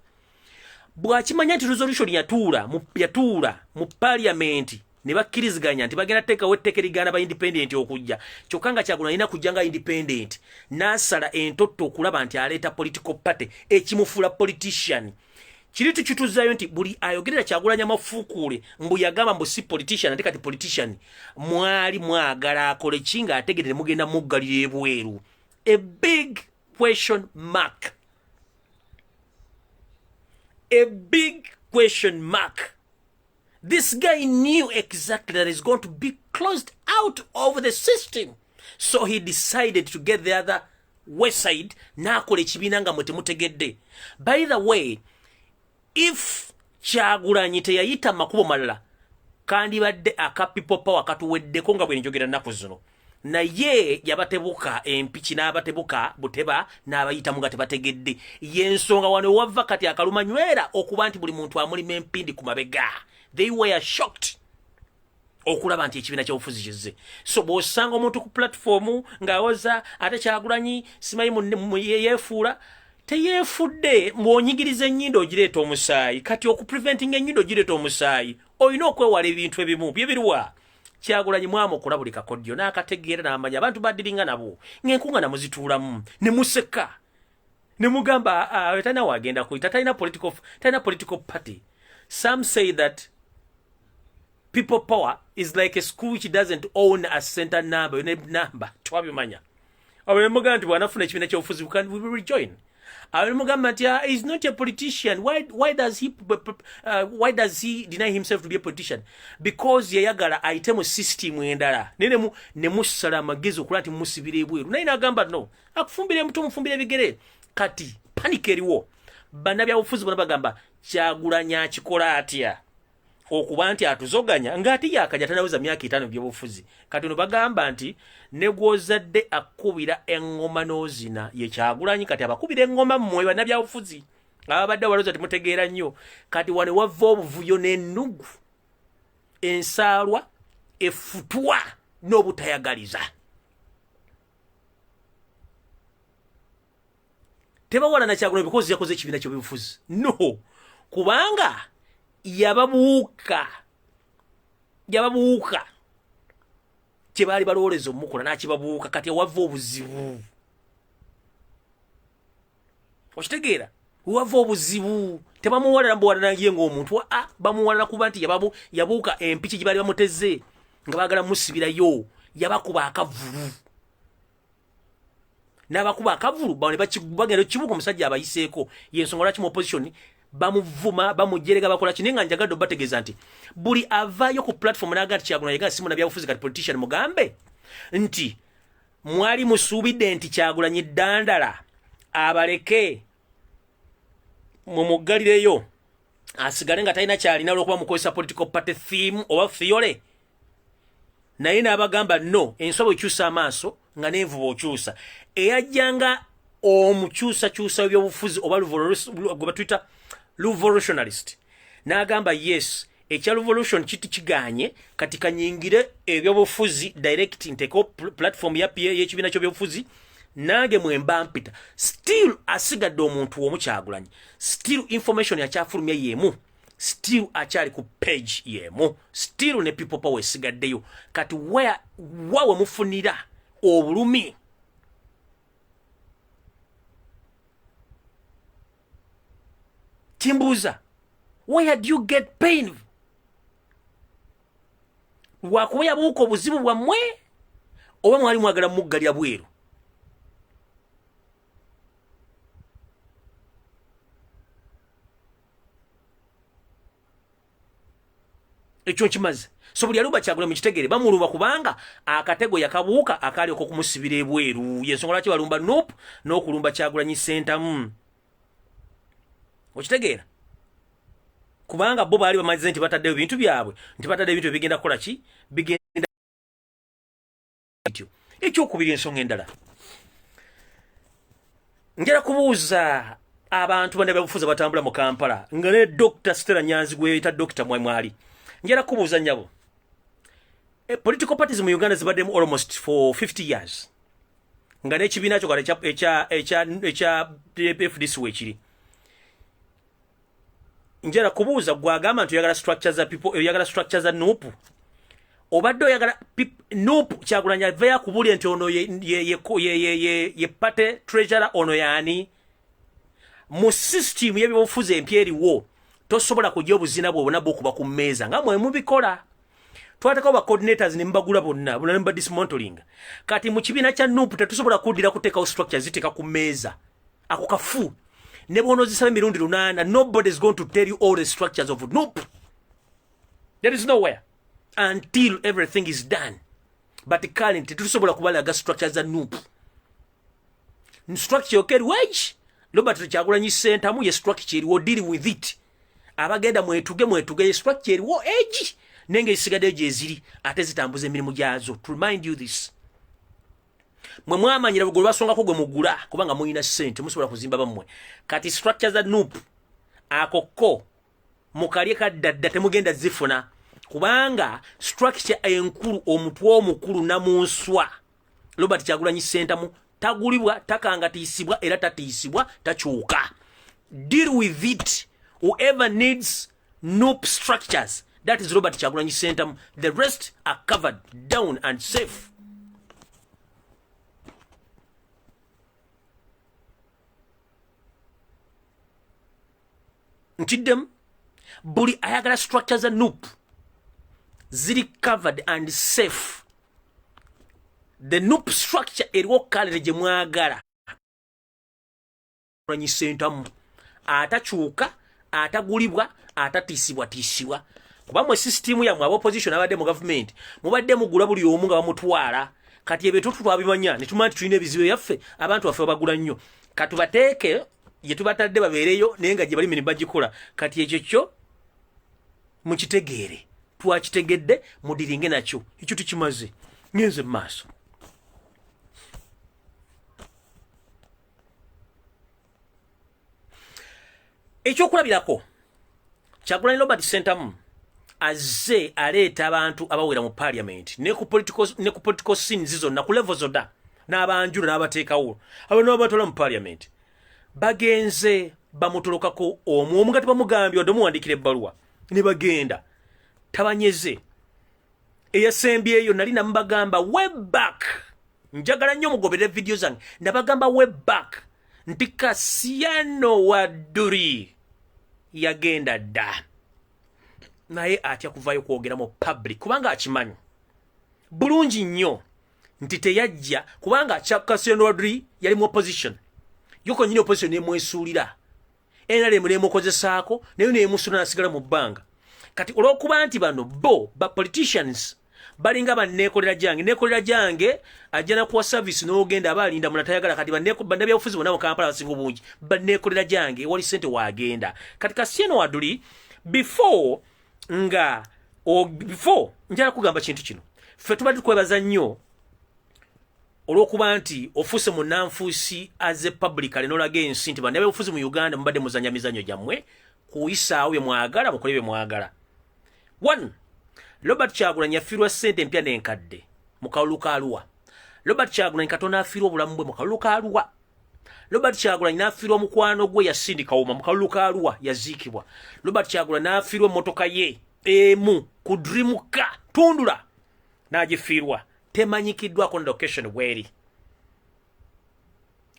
Bw'akimanya nti resolution yatuula mu parliament ne bakkiriziganya nti bagenda teekawo etteeka erigaana ba independent okujja, kyokka nga Kyagulanyi alina kujja nga independent, n'asala entotto okulaba nti aleeta political party ekimufuula politician. Kiri tukituzzaayo nti buli ayogerera Kyagulanyi amafuukuule mbu yagamba mbu si politician ate kati politician, mwali mwagala akole ki ng'ategedde ne mugenda muggalira ebweru. A big question mark. A big question mark. This guy knew exactly that he's going to be closed out of the system. So he decided to get the other west side. N'akola ekibiina nga mwe temutegedde. By the way, if Kyagulanyi teyayita makubo malala, kandibadde aka people power katuweddeko nga bwe njogera nnaku zino. Naye yabatebuka empiki n'abatebuka buteba n'abayitamu nga tebategedde. Yensonga wano wava kati akalumanywera okuba nti buli muntu amulima empindi ku mabega. They were shocked okulaba nti ekibiina ky'obufuzi kizze. So bw'osanga omuntu ku platform ng'awoza ate Kyagulanyi simanyi yeefuula, teyeefudde mbw'onyigiriza ennyindo ogireeta omusaayi. Kati okupreventing ennyindo ogireeta omusaayi olina okwewala ebintu ebimu bye biruwa. Kyagulanyi mwamu okola buli kakodyo n'akategeera n'amanya abantu baddiringa nabo ng'enkunga namuzituulamu ne museka ne mugamba talina wagenda kuyita, talina political party. Some say that people power is like a school which doesn't own a center number number twabimanya abemuga nti bwanafuna ekibiina ky'obufuzi we will rejoin abemugamba nti is not a politician why does he deny himself to be a politician because yayagala ayite mu system endala ne musala amagezi okulaba nti musibira ebweru naye nagamba no akufumbire mutu mufumbire bigere kati panic eriwo bannabyabufuzi bona bagamba Kyagulanyi akikola atya okuba nti atuzoganya ng'ati yakajja tanaweza myaka 5 by'obufuzi kati no bagamba nti ne gwozadde akubira engoma n'ozina ye Kyagulanyi kati abakubira engoma mmwe bannabyabufuzi abadde waloza timutegeera nnyo kati wane wava obuvuyo n'ennugu ensaalwa efutwa n'obutayagaliza tebawala na Kyagulanyi because yakoze ekibiina ky'obufuzi no kubanga yababuuka kyebaali balowoleza omukola n'akibabuuka kati wava obuzibu okitegeera wava obuzibu tebamuwalana mbuwalanangiye ng'omuntu bamuwalana kuba nti yabuuka empiki gye baali bamuteze nga baagala musibirayo yabakuba akavulu n'abakuba akavulu bagenda kibuga omusajja abayiseeko yensonga lwaki mu opposition bamuvuma bamujerega bakola kinenga njagadde obategeeza nti buli avaayo ku platform n'aga nti Kyagulanyi yega simu nabyabufuzi kati politician mugambe nti mwali musuubidde nti Kyagulanyi ddandala abaleke mumuggalireyo asigale nga talina kyalina olw'okuba mukozesa political party theme oba theory naye n'abagamba no ensobo ekyusa amaaso nga n'envuba okyusa eyajjanga omukyusakyusa by'obufuzi oba gwe batuyita revolutionalist n'agamba yes ekya revolution kiti kiganye kati kanyingire ebyobufuzi direct nteko platform ya PA y'ekibiina ky'ebyobufuzi nange mwemba mpita still asigadde omuntu omu Kyagulanyi still information yakyafulumya yemu still akyali ku page yemu still ne people power esigaddeyo kati wawe mufunira obulumi timbuza where do you get pain wakuba yabuuka obuzibu bwammwe oba mwali mwagala muggalya bweru ekyo nkimaze so buli aluba Kyagulanyi mukitegere bamuluba kubanga akatego yakabuuka akali okumusibira ebweru yensonga lwaki balumba nope n'okulumba Kyagulanyi sentamu okitegeera kubanga bo baali bamaze nti bataddeyo ebintu byabwe nti batadde ebintu bigenda kukola ki bigenda ekyokubiri ensonga endala njala kubuuza abantu bannabyabufuzi batambula mu Kampala nga ne Dr. Stella Nyanzi gwe yita Dr. Mwali njala kubuuza nyabo political parties mu Uganda zibaddemu almost for 50 years nga n'ekibiina kyo kale ekya FDC wekiri njala kubuuza gwagamba nti oyagala structures za people oyagala structures za NUP obadde oyagala NUP Kyagulanyi aveya kubulya nti ono ye party treasurer ono yani mu system y'ebyobufuzi empya eriwo tosobola kujja obuzina bwobona bwokuba ku mmeeza nga mwe mubikola twatako ba coordinators ne mbagula bonna ne mba dismantling kati mu kibiina kya NUP tetusobola kuddira kuteekawo structures ziteeka ku mmeeza ako kafu ne bw'onoozisaba emirundi 8 nobody is going to tell you all the structures of NUP. There is nowhere until everything is done. But currently tetusobola kubalaga structures za NUP. Structure okeri wage Robert Kyagulanyi center mu ye structure eriwo deal with it. Abagenda mwetuge structure eriwo age nenge isigadde eziri ate zitambuza emirimu gyazo. To remind you this. Mwe mwamanyira bugolo basonga ko gwe mugula kubanga muyina sente musobola kuzimba bamwe kati structures za NUP akoko mukalye kadadda temugenda zifuna kubanga structure enkulu omutwe omukulu namunswa Robert Kyagulanyi center mu tagulibwa takanga tiisibwa era tatiisibwa tachuka deal with it whoever needs NUP structures that is Robert Kyagulanyi center the rest are covered down and safe. Ntidem buli ayagala structures za NUP ziri covered and safe. The NUP structure eriwo kalere gye mwagala sentamu atakyuka atagulibwa atatiisibwa kuba mwe system yamwe opposition abadde mu government mubadde mugula buli omu nga bamutwala kati ebyo twabimanya ne tumanya tulina ebizibu yaffe abantu baffe bagula nnyo katubateeke ye tubatadde babeereyo naye nga gye bali bagikola kati ekyo kyo mukitegeere twakitegedde mudiringe nakyo ekyo tukimaze ngenze mu maaso. Ekyokulabirako Kyagulanyi Robert Sentamu azze aleeta abantu abawera mu parliament ne ku political scene zonna ku level zonna n'abanjula n'abateekawo abantu abatola mu parliament bagenze bamutolokako omu nga tebamugambye wadde muwandikira ebbaluwa ne bagenda tabanyeze eyasembyeyo nali namubagamba way back njagala nnyo mugoberere video zange nabagamba way back nti Kasiyano Waduri yagenda dda naye atya kuvayo kwogera mu public kubanga akimanyi bulungi nnyo nti teyajja kubanga Kasiyano Waduri yali mu opposition yoko nyine opposition nemwesuulira era mulemukozesaako naye nemusuna nasigala mu bbanga kati olwokuba nti bano ba politicians balinga banneekolera jange ajja nakuwa service n'ogenda abalinda munatayagala kati bannabyabufuzi bonna mu Kampala basinga obungi banneekolera jange ewali ssente wagenda kati Kasiyano Waduri before njala kugamba kintu kino ffe tubadde tukwebaza nnyo olwokuba nti ofuuse munnanfuusi as a publicly n'olaga ensi nti bannabyabufuzi mu Uganda mubadde muzanya mizanyo gyammwe kuyisaawo bye mwagala mukole bye mwagala. One, Robert Kyagulanyi afiirwa ssente empya n'enkadde mu kalulu ka Arua. Robert Kyagulanyi Katonda afiirwa obulamu bwe mu kalulu ka Arua. Robert Kyagulanyi n'afiirwa mukwano gwe yasindika wuma mu kalulu ka Arua yaziikibwa. Robert Kyagulanyi n'afiirwa emmotoka ye emu ku Dream Car Tundula n'agifiirwa temanyikiddwako na location weri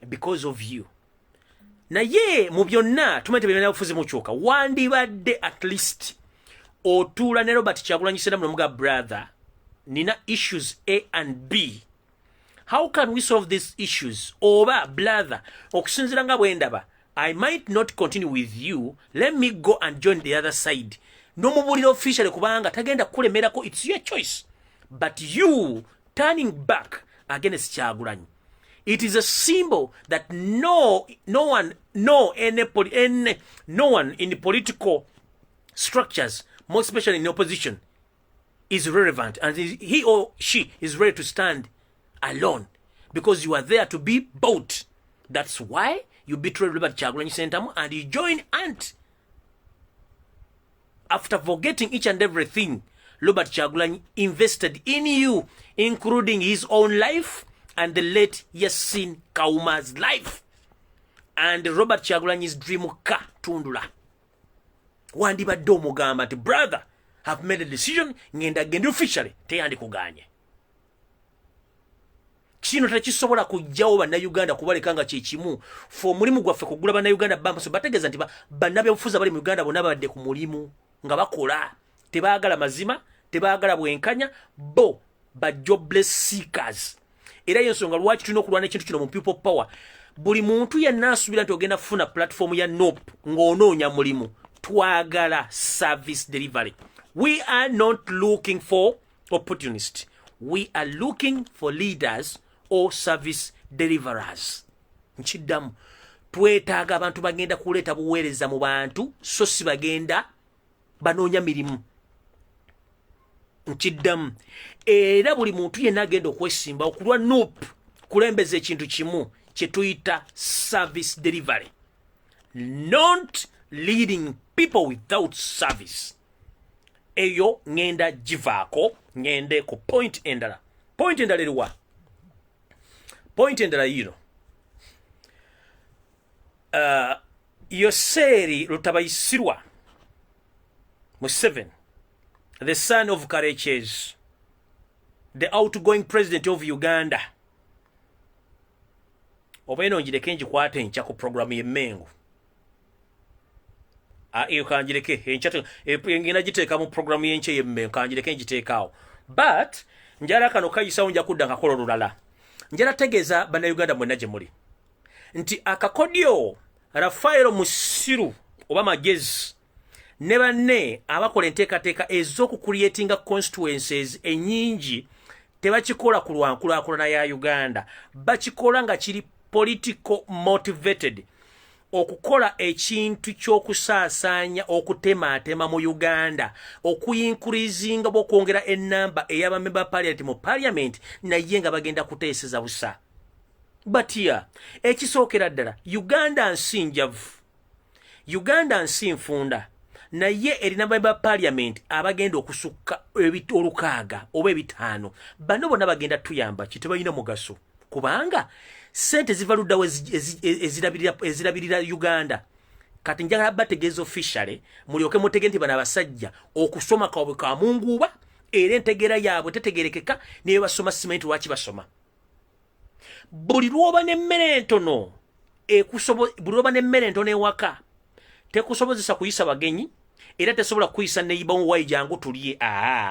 because of you. Naye mu byonna tumete bibina bufuzi mukyuka wandibadde at least otuula ne Robert Kyagulanyi Sentamu nomuga brother nina issues A and B. How can we solve these issues? Oba brother okusinzira nga bwendaba I might not continue with you, let me go and join the other side. Nomubulira officially kubanga tagenda kulemerako, it's your choice. But you turning back against Kyagulanyi, it is a symbol that no one in the political structures, more especially in the opposition, is relevant, and he or she is ready to stand alone because you are there to be bought. That's why you betrayed Robert Kyagulanyi Sentamu and you joined Ant. After forgetting each and everything, Robert Kyagulanyi invested in you, including his own life and the late Yasin Kauma's life. And Robert Kyagulanyi's Dream Car Tundula. Wandibadde omugamba nti brother, have made a decision, ngenda genda officially, teyandi kuganye. Kino tekisobola kujjawo bannayuganda kubalekanga kyekimu fo mulimu gwaffe kugula bannayuganda bambaso bategeeza nti bannabyabufuzi abali mu Uganda bonna babadde ku mulimu nga bakola tebaagala mazima tebaagala bwenkanya ba jobless seekers. Era y'ensonga lwaki tulina okulwana ekintu kino mu people power. Buli muntu yenna asubira nti ogenda kufuna platform ya NOP ng'onoonya mulimu. Twagala service delivery. We are not looking for opportunists. We are looking for leaders or service deliverers. Nchiddamu twetaaga abantu bagenda kuleeta buweereza mu bantu so si bagenda banoonya mirimu. Nchiddamu era buli muntu yenna agenda okwesimba okulwa NOP kulembeza ekintu kimu kye tuyita service delivery, not leading people without service. Eyo ngenda jivaako ngende ku point endala. Point endala eriwa? Point endala yino. Yoseri Lutabayisirwa Museveni, the son of Kareches, the outgoing president of Uganda. Obaino njireke njikwate ncha ku programu y'emmengo. Iyo kanjireke enchatu ngina giteeka mu program y'enche yemme kanjireke ngiteekaawo. But njala kano kayisawo nja kudda ngakola olulala. Njala tegeeza bannayuganda mwenna gye muli nti akakodyo Rafaelo Musiru oba Magezi ne banne abakola enteekateeka ez'okucreatinga constituencies ennyingi tebakikola ku lwankulaakulana ya Uganda, bakikola nga kiri political motivated okukola ekintu ky'okusaasaanya okutemaatema mu Uganda, okuyinkurizinga bokwongera ennamba ey'abamemba parliament mu parliament naye nga bagenda kuteeseza busa. Batia ekisookera ddala Uganda nsi njavu, Uganda nsi nfunda, naye erina memba parliament abagenda okusukka olukaaga oba ebitaano. Bano bonna bagenda tuyamba kitebalina mugaso kubanga sente ziva luddawo ezirabirira Uganda. Kati njagala bategeeza officially mulyoke mutege nti bano abasajja okusoma kwabwe ka munguba era entegeera yaabwe tetegerekeka niyo basoma simenti lwaki basoma. Buli lwoba n'emmere entono buli lwoba n'emmere entono ewaka tekusobozesa kuyisa bagenyi era tesobola kuyisa neyiba muwayi jangu tulye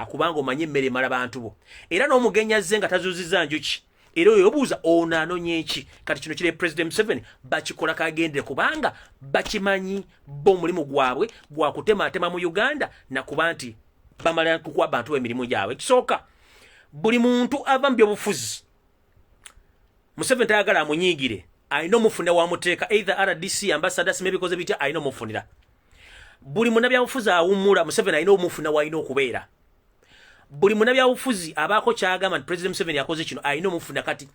kubanga omanye emmere mala bantu bo era n'omugenyi azze nga tazuuziza njuki era oyo obuuza ono anonye eki. Kati kino kiri President Museveni bakikola kagendere kubanga bakimanyi bo omulimu gwabwe gwa kutemaatema mu Uganda nakuba nti bamala kukuwa bantu emirimu gyabwe. Ekisooka buli muntu ava mu byobufuzi Museveni tayagala amunyiigire, ayina omufuna wamuteeka either RDC ambassador simebikoze bitya ayina omufunira. Buli munabyabufuzi awummula Museveni ayina omufuna wayina okubeera. Buli munabyabufuzi abaako kyagamba nti President Museveni yakoze kino ayina omufuna. Kati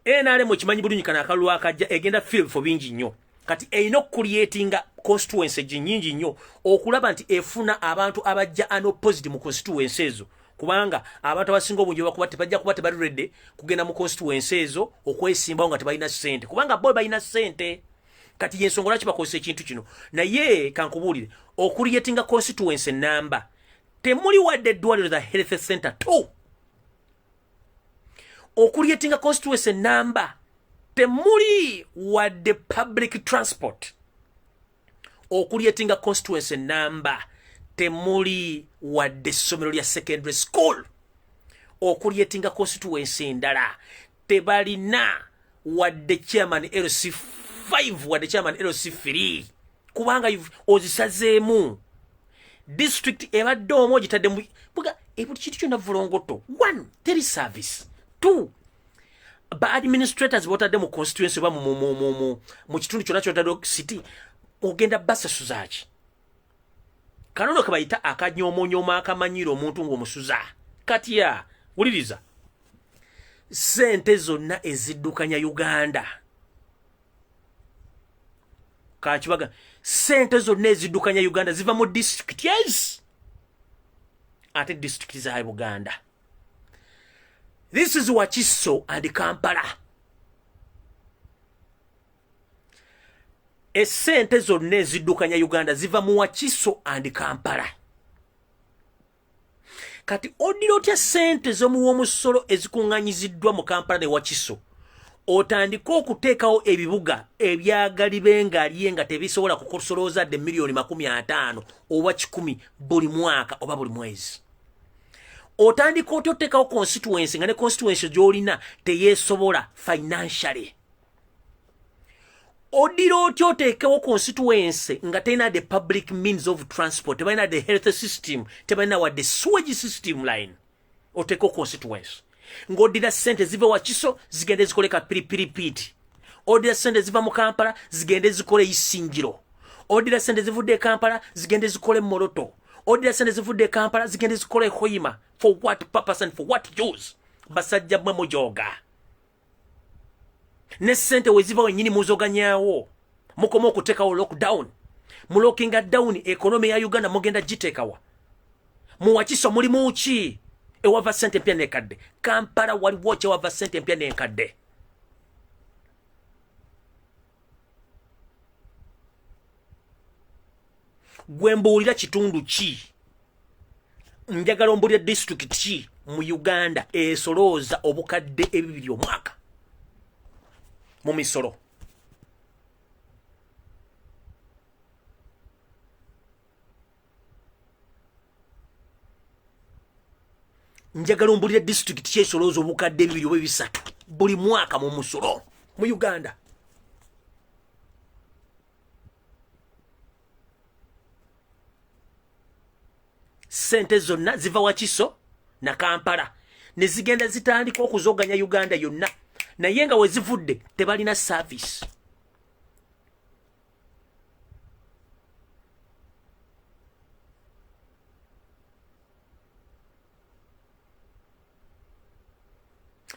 NRM kimanyi bulungi kana akalulu akajja egenda feel bifo bingi nnyo. Kati eyina okucreatinga constituency nyingi nnyo okulaba nti efuna abantu abajja unopposite mu constituency ezo kubanga abantu abasinga obungi bakuba tebajja kuba tebali ready kugenda mu constituency ezo okwesimbawo nga tebalina ssente kubanga bo balina ssente. Kati yensonga lwaki bakozesa ekintu kino naye kankubuulire okucreatinga constituency namba temuli wadde eddwaliro za health center tu. Okucreatinga constituency namba temuli wadde public transport. Okucreatinga constituency namba temuli wadde ssomero lya secondary school. Okucreatinga constituency ndala tebalina wadde chairman LC5 wadde chairman LC3 kubanga ozisazeemu. District ebadde omwo gitadde mu buga ebuli kitu kyonna vulongoto. 1 teri service. 2 ba administrators botadde mu constituency ba mu kitundu kyonna kyotadde city ogenda basasuzaaki. Kanono kabayita akanyomonyoma akamanyiro omuntu ng'omusuza. Kati ya wuliriza sente zonna eziddukanya Uganda kakibaga sente zonna eziddukanya Uganda ziva mu district. Yes, ate district za Uganda. This is Wakiso and Kampala. Esente zonna eziddukanya Uganda ziva mu Wakiso and Kampala. Kati odira otya sente z'omuwoomusolo ezikuŋŋanyiziddwa mu Kampala ne Wakiso otandika okuteekawo ebibuga ebyagalibe ng'aliye nga tebisobola kukusolooza dde miliyoni 50 oba 100 buli mwaka oba buli mwezi. Otandika otya oteekawo constituency nga ne constituency gy'olina teyeesobola financially. Odira otya oteekawo constituency nga terina the public means of transport, tebalina the health system, tebalina wadde sewage system line. Oteekawo constituency ng'odira sente ziva Wakiso zigende zikole kapiripiripiti. Odira sente ziva mu Kampala zigende zikole Isingiro. Odira sente zivudde Kampala zigende zikole Moroto. Odira sente zivudde Kampala zigende zikole Hoima. For what purpose and for what use? Basajja mwe mujoga. Ne sente weziva wenyini muzoganyaawo. Mukoma okuteekawo lockdown. Mu lockinga down economy ya Uganda mugenda giteekawa. Mu Wakiso mulimu ki? Ewava sente mpya nekadde. Kampala waliwo ki ewava sente mpya nekadde. Gwe mbuulira kitundu ki? Njagala ombuulira district ki mu Uganda esolooza obukadde 200 omwaka mu misolo. njagala ombulire district kyesolooza obukadde 2 oba 3 buli mwaka mu musolo mu Uganda. Sente zonna ziva Wakiso na Kampala ne zigenda zitandika okuzoganya Uganda yonna, naye nga wezivudde tebalina service.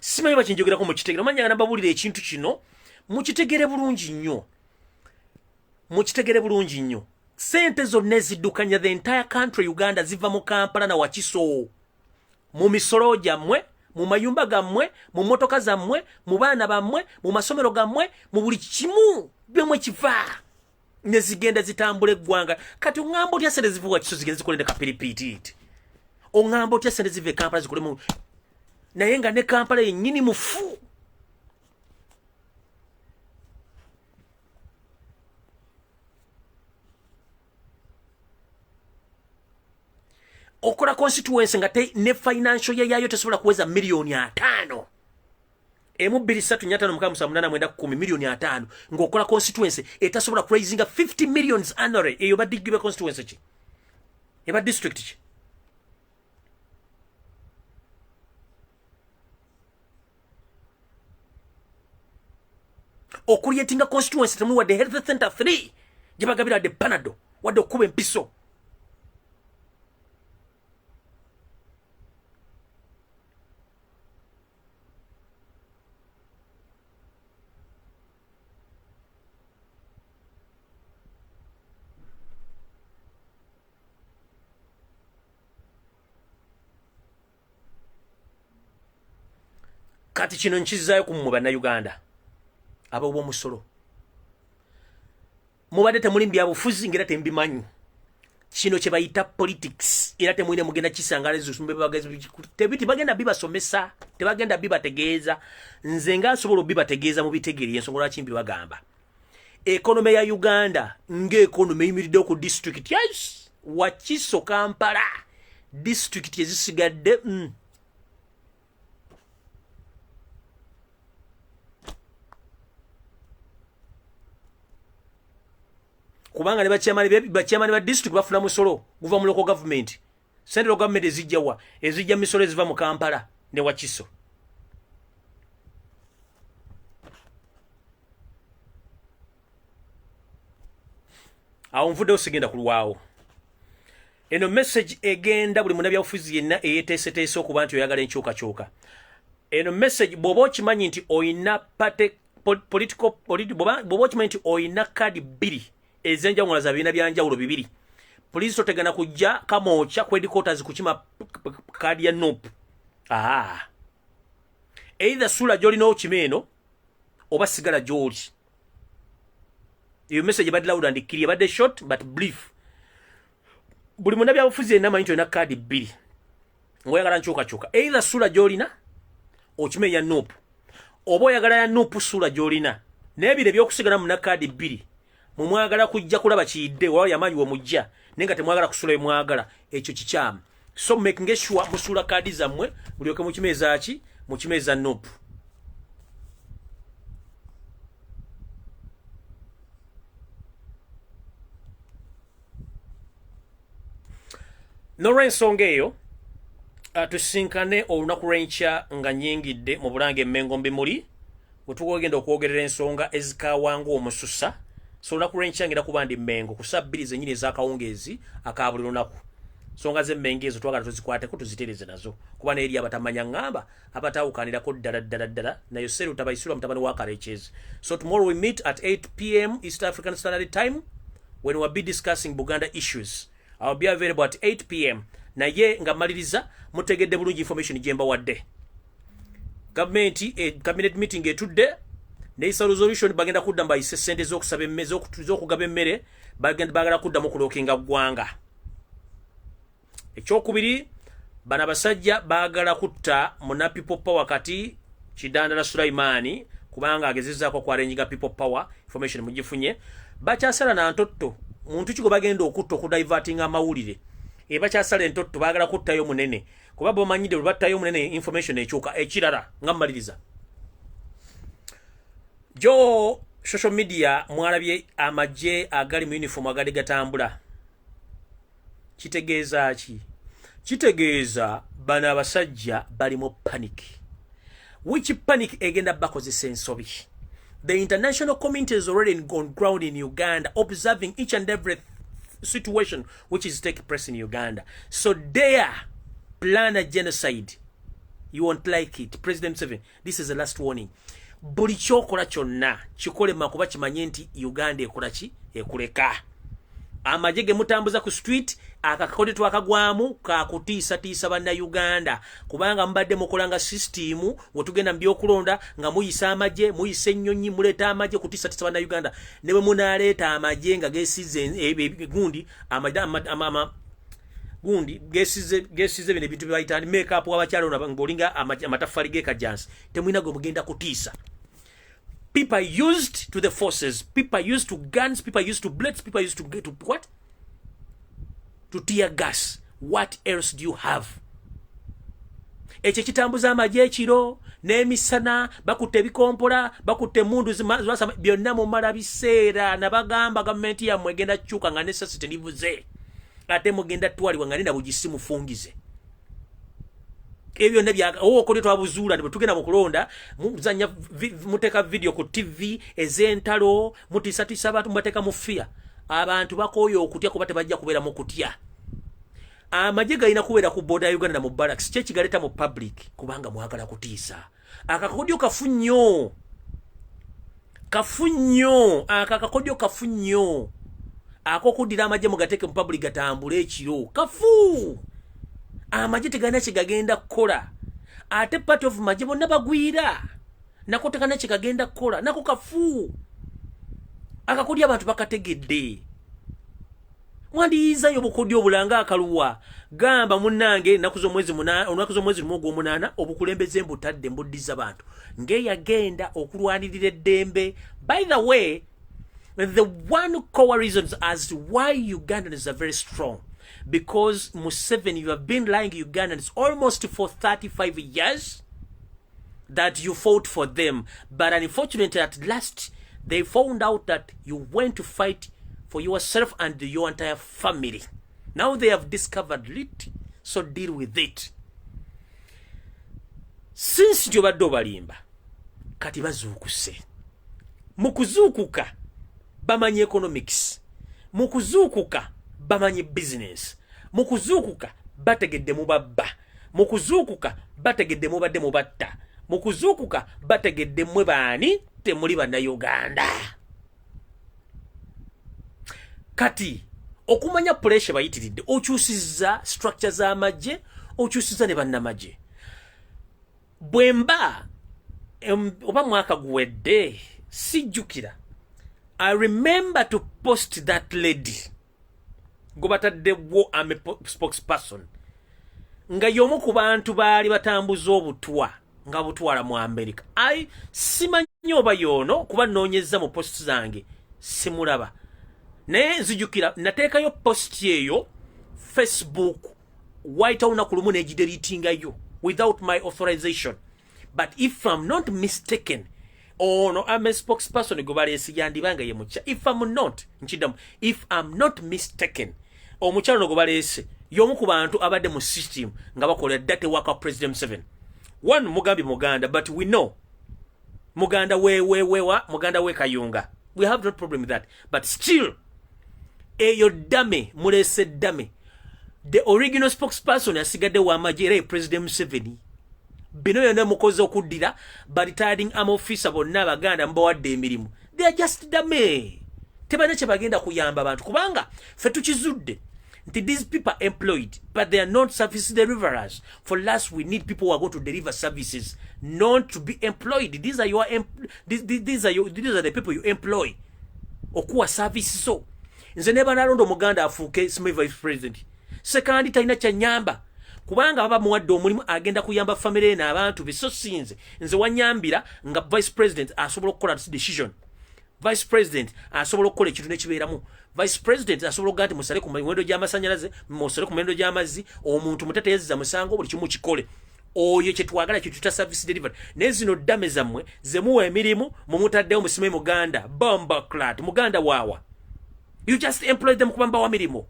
Simanyi bakinjogerako mukitegere, manya nababulira ekintu kino mukitegere bulungi nnyo, mukitegere bulungi nnyo. Sente zonna eziddukanya the entire country Uganda ziva mu Kampala na Wakiso, mu misolo gyammwe, mu mayumba gammwe, mu motoka zammwe, mu baana bammwe, mu masomero gammwe, mu buli kimu byemwe kiva ne zigenda zitambula eggwanga. Kati oŋŋamba otya sente ziva Wakiso zigenda zikolende kapiripiti, oŋŋamba otya sente ziva e Kampala zikolemu, naye nga ne Kampala yennyini mufu. Okola constituency nga ne financial yayo tesobola kuweza milioni 5. Emu 2,3,5,7,8,10 milioni 5 ng'okola constituency etasobola kuraisinga 50 millions annually. Eyo badiggibe constituency ki? Eba district ki? Okuriyetinga constituency temu wadde health center 3 gibagabira de panado wadde okuba empiso. Kati kino nkizaayo ku mmwe bannayuganda ab'omusolo, mubadde temuli byabufuzi ngera tembimanyi. Kino kye bayita politics, era temwine mugenda kisangala ezusumbe tebiti bagenda bibasomesa, tebagenda bibategeeza. Nze nga nsobola bibategeeza mu bitegeeri ensonga lwaki mbibagamba. Economy ya Uganda ng'economy eyimiridde ku district, yes, Wakiso, Kampala district ezisigadde kubanga ne bachairman ba district bafuna musolo guva mu local government. Central government ezijjawa ezijja misolo eziva mu Kampala ne Wakiso. Awo nvudde osigenda kulwawo. Eno message egenda buli munabyabufuzi yenna eyeteeseteese okuba nti oyagala enkyukakyuka. Eno message bw'oba okimanyi nti oyina bw'oba okimanyi nti oyina kadi 2 ezenjawulo za bibiina byanjawulo 2, police totegana kujja kamoocha ku headquarters kukima kadi ya NOP. Either sula gy'olina okimeno oba sigala gy'oli. Iyo message badde loud and clear, badde short but brief. Buli munabyabufuzi yenna amanyi nti olina kadi 2 ng'oyagala nkyukakyuka. Either sula gy'olina okime ya NOP oba oyagala ya NOP sula gy'olina, n'ebiro eby'okusigala mu na kadi 2 mumwagala kujja kulaba kiyidde wala yamanyi we mujja nenga temwagala kusula mwagala, ekyo kikyamu. So making sure musula kadi zammwe mulyoke mukimeza ki mukimeza NOP. N'olw'ensonga eyo tusinkane olunaku lw'enkya nga nnyingidde mu Bulange Mmengo Mbimuli bwe tugenda okwogerera ensonga ezikawanga omususa. So olunaku lw'enkya ngenda kuba ndi Mmengo ku ssaawa 2 zennyini ez'akawungeezi aka buli lunaku. Nsonga z'Emmengo ezo twagala tuzikwateko tuzitereeze nazo kuba n'eri abatamanya ngamba abatawukanirako ddala nayo seru tabayisirwa mutabani wa Karekyezi. So tomorrow we meet at 8 p.m. East African Standard Time when we'll be discussing Buganda issues. I'll be available at 8 p.m. Naye nga maliriza mutegedde bulungi information jemba wadde. Cabinet meeting etudde neisa resolution bagenda kudda mbayise sente z'okusaba emmeze okugaba emmere bagala kuddamu kulookinga ggwanga. Ekyokubiri bana basajja bagala kutta muna people power kati Kidanda Sulaimani kubanga agezezzaako kwarenjinga people power information mugifunye. Bakyasala na ntotto muntu kiko bagenda okutta okudivertinga amawulire. Bakyasala entotto bagala kuttayo munene kuba bomanyide lubattayo munene information ekyuka ekirala nga mmaliriza jo social media mwalabye amagye agali mu uniform agali gatambula kitegeeza ki kitegeeza bana abasajja bali mu panic which panic egenda bakozesa ensobi the international community is already on ground in Uganda observing each and every situation which is taking place in Uganda so dare plan a genocide you won't like it President Museveni this is the last warning buli kyokola kyonna kikole makuba kimanye nti Uganda ekola ki ekuleka amajege mutambuza ku street akakode twakagwamu ka kutiisa banna Uganda kubanga mbadde mukolanga system wotugenda mbyokulonda nga muyisa amaje muyisa ennyonyi muleta amaje kutiisa banna Uganda ne bwe munaleeta amaje nga gesize gundi gundi gesize bine bintu byayita make up wabakyalo nabangolinga amatafali gekajansi temwina go mugenda kutiisa people used to the forces, people used to guns, people used to bullets, people used to get to what? To tear gas. What else do you have? Eche kitambuza amaje ekiro n'emisana bakutte bikompola bakutte mundu zibasa byonna mu mala biseera nabagamba gavumenti ya mwegenda chuka nga necessity nivuze ate mugenda twaliwa nga nina bugisimu fungize ebyo nebya okole twabuzuula ne tugenda mu kulonda muzanya muteka video ku TV ezentalo mutisatisa abantu mbateka mu fear abantu bakoyo okutya kuba tebajja kubeera mu kutya amajje galina kubeera ku border Uganda na mu barracks chechi galeta mu public kubanga mwagala kutiisa akakodyo kafunyo akakakodyo kafunyo akokudira amajje mugateke mu public gatambule ekiro kafu amajje tegana kigagenda kola ate part of majje bonna bagwira nako tegana kigagenda kola nako kafu akakodya abantu bakategedde mwandiza yobukodyo obulanga akaluwa gamba munnange nakuzo mwezi mwogo munana obukulembeze mbutadde mbuddiza abantu ngeyagenda okulwanirira eddembe by the way the one core reasons as to why Ugandans are very strong because Museveni you have been lying Ugandans almost for 35 years that you fought for them but unfortunately at last they found out that you went to fight for yourself and your entire family. Now they have discovered it, so deal with it. Since jobadde balimba, kati bazuukuse. Mukuzuukuka, bamanyi economics. Mukuzuukuka, bamanyi business. Mukuzuukuka, bategedde mubabba. Mukuzuukuka, bategedde mubadde mubatta. Mukuzuukuka, bategedde mwe baani temuli banna Uganda. Kati okumanya pressure bayitiridde okyusiza structure za amagye okyusiza ne bannamagye bwemba oba mwaka guwedde sijjukira I remember to post that lady gobataddewo ame spokesperson nga yomu ku bantu baali batambuza obutwa nga butwala mu America ai simanyi oba yono kuba noonyeza mu post zange simulaba ne nzijukira nateekayo post eyo Facebook white una kulumu nejidelitinga yo without my authorization but if I'm not mistaken no I'm a spokesperson go balesi yandibanga ye mucha if I'm not mistaken omuchalo go balesi yomu ku bantu abadde mu system nga bakola date waka President 7 one mugambi Muganda but we know Muganda Muganda we Kayunga we have no problem with that but still eyo dame mulese dame the original spokesperson asigadde wa majere President Museveni bino yona mukoze okuddira but retiring arm officer bonna Baganda mbawadde emirimu they are just dame tebane kye bagenda kuyamba abantu kubanga fe tukizudde nti these people are employed but they are not service deliverers for us we need people who are going to deliver services not to be employed these are the people you employ okuwa service so nze neba nalondo Muganda afuuke sime vice president sekandi talina kyanyamba kubanga baba muwadde omulimu agenda kuyamba family na abantu biso sinze nze wanyambira nga vice president asobola okukola decision vice president asobola okukola ekintu nekibeeramu vice president asobola gati musale ku miwendo gy'amasanyalaze musale ku miwendo gy'amazzi omuntu mutete yazza musango buli kimu kikole oyo kyetwagala kyituta service delivery nezino ddame zammwe zemuwa emirimu mumutaddewo musime muganda bomba clat muganda waawa you just employ them kubamba wa mirimu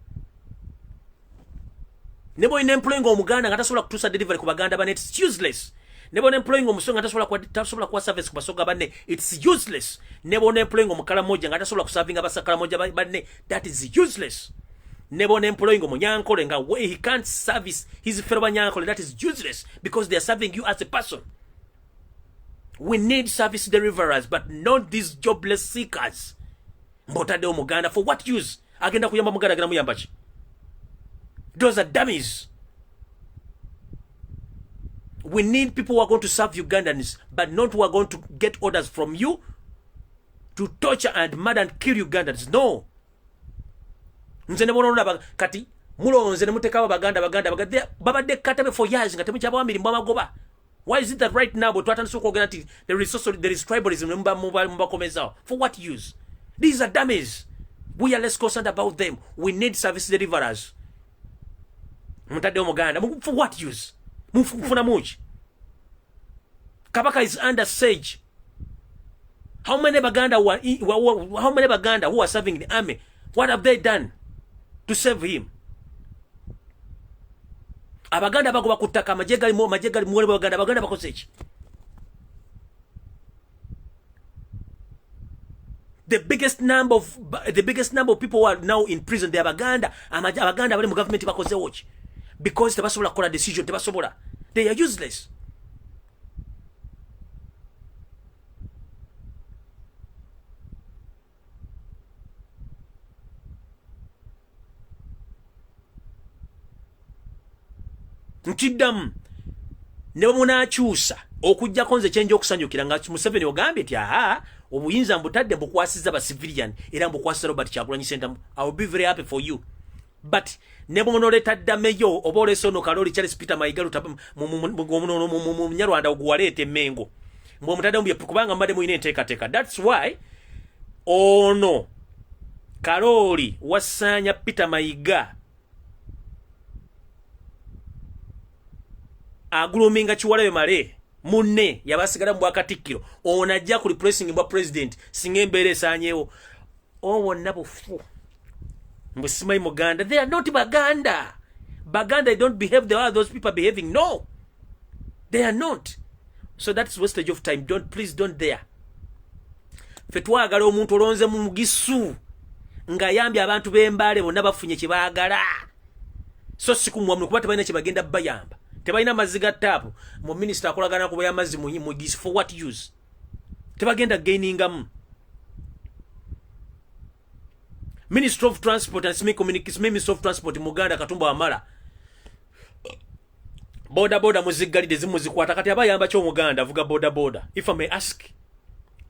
nebo in employing omuganda nga tasobola kutuusa delivery ku baganda bane it's useless nebo in employing omusonga tasobola kuwa service ku basoga banne it's useless nebo in employing omukala moja nga tasobola kuserving abasakala moja banne that is useless nebo in employing omunyankole nga way he can't service his fellow banyankole that is useless because they are serving you as a person. We need service deliverers but not these jobless seekers. Mbotade omuganda for what use? Agenda kuyamba muganda agenda muyamba ki? Those are dummies. We need people who are going to serve Ugandans, but not who are going to get orders from you to torture and murder and kill Ugandans. No. Nze ne bonona kati mulonze ne muteka baganda babadde katabe for years nga temukyaba wa mirimu amagoba. Why is it that right now but twatandise okwogera nti there is tribalism mubakomezawo? For what use? These are dummies. We are less concerned about them. We need service deliverers. Mutadde omuganda for what use? Mufuna much. Kabaka is under siege. How many baganda who are serving the army? What have they done to save him? Abaganda bagoba kutaka majegali muwele baganda bakoze eki? The biggest number of people who are now in prison they are Baganda. Abaganda bali mu government bakoze watch because tebasobola kola decision tebasobola. They are useless. Nkiddam ne munakyusa okujjako nze kyenja okusanyukira nga Museveni ogambye nti aha obuyinza mbutadde bukwasiza ba civilian era mbukwasiza Robert Kyagulanyi Ssentamu. I will be very happy for you. But ne munoleta ddameyo oba olesono kaloli Charles Peter Mayiga mu Nyarwanda ogwaleete Mengo mbu omutadde mbye kubanga mbadde muyina enteekateeka. That's why ono kaloli wasanya Peter Mayiga aguluminga Kiwalabe Male munne yabasigala mu Katikkiro ono ajja ku replacing mbwa president singa embeera esaanyeewo wonna bufu mbu simanyi muganda. They are not Baganda. Baganda they don't behave the way those people are behaving. No, they are not. So that's wastage of time. Please don't dare. Ffe twagala omuntu olonze mu mugisu nga yambye abantu b'Embale bonna bafunye kye baagala so sikumwamu kuba tebalina kye bagenda bayamba. Tebalina maziga tapu mu minister akolagana kuba yamazzi mu gisi for what use? Tebagenda gainingamu. Minister of Transport and Semi Communication Minister of Transport Muganda Katumba Amala boda muzigalide zimu zikwata kati abayamba kyo Muganda avuga boda. If I may ask,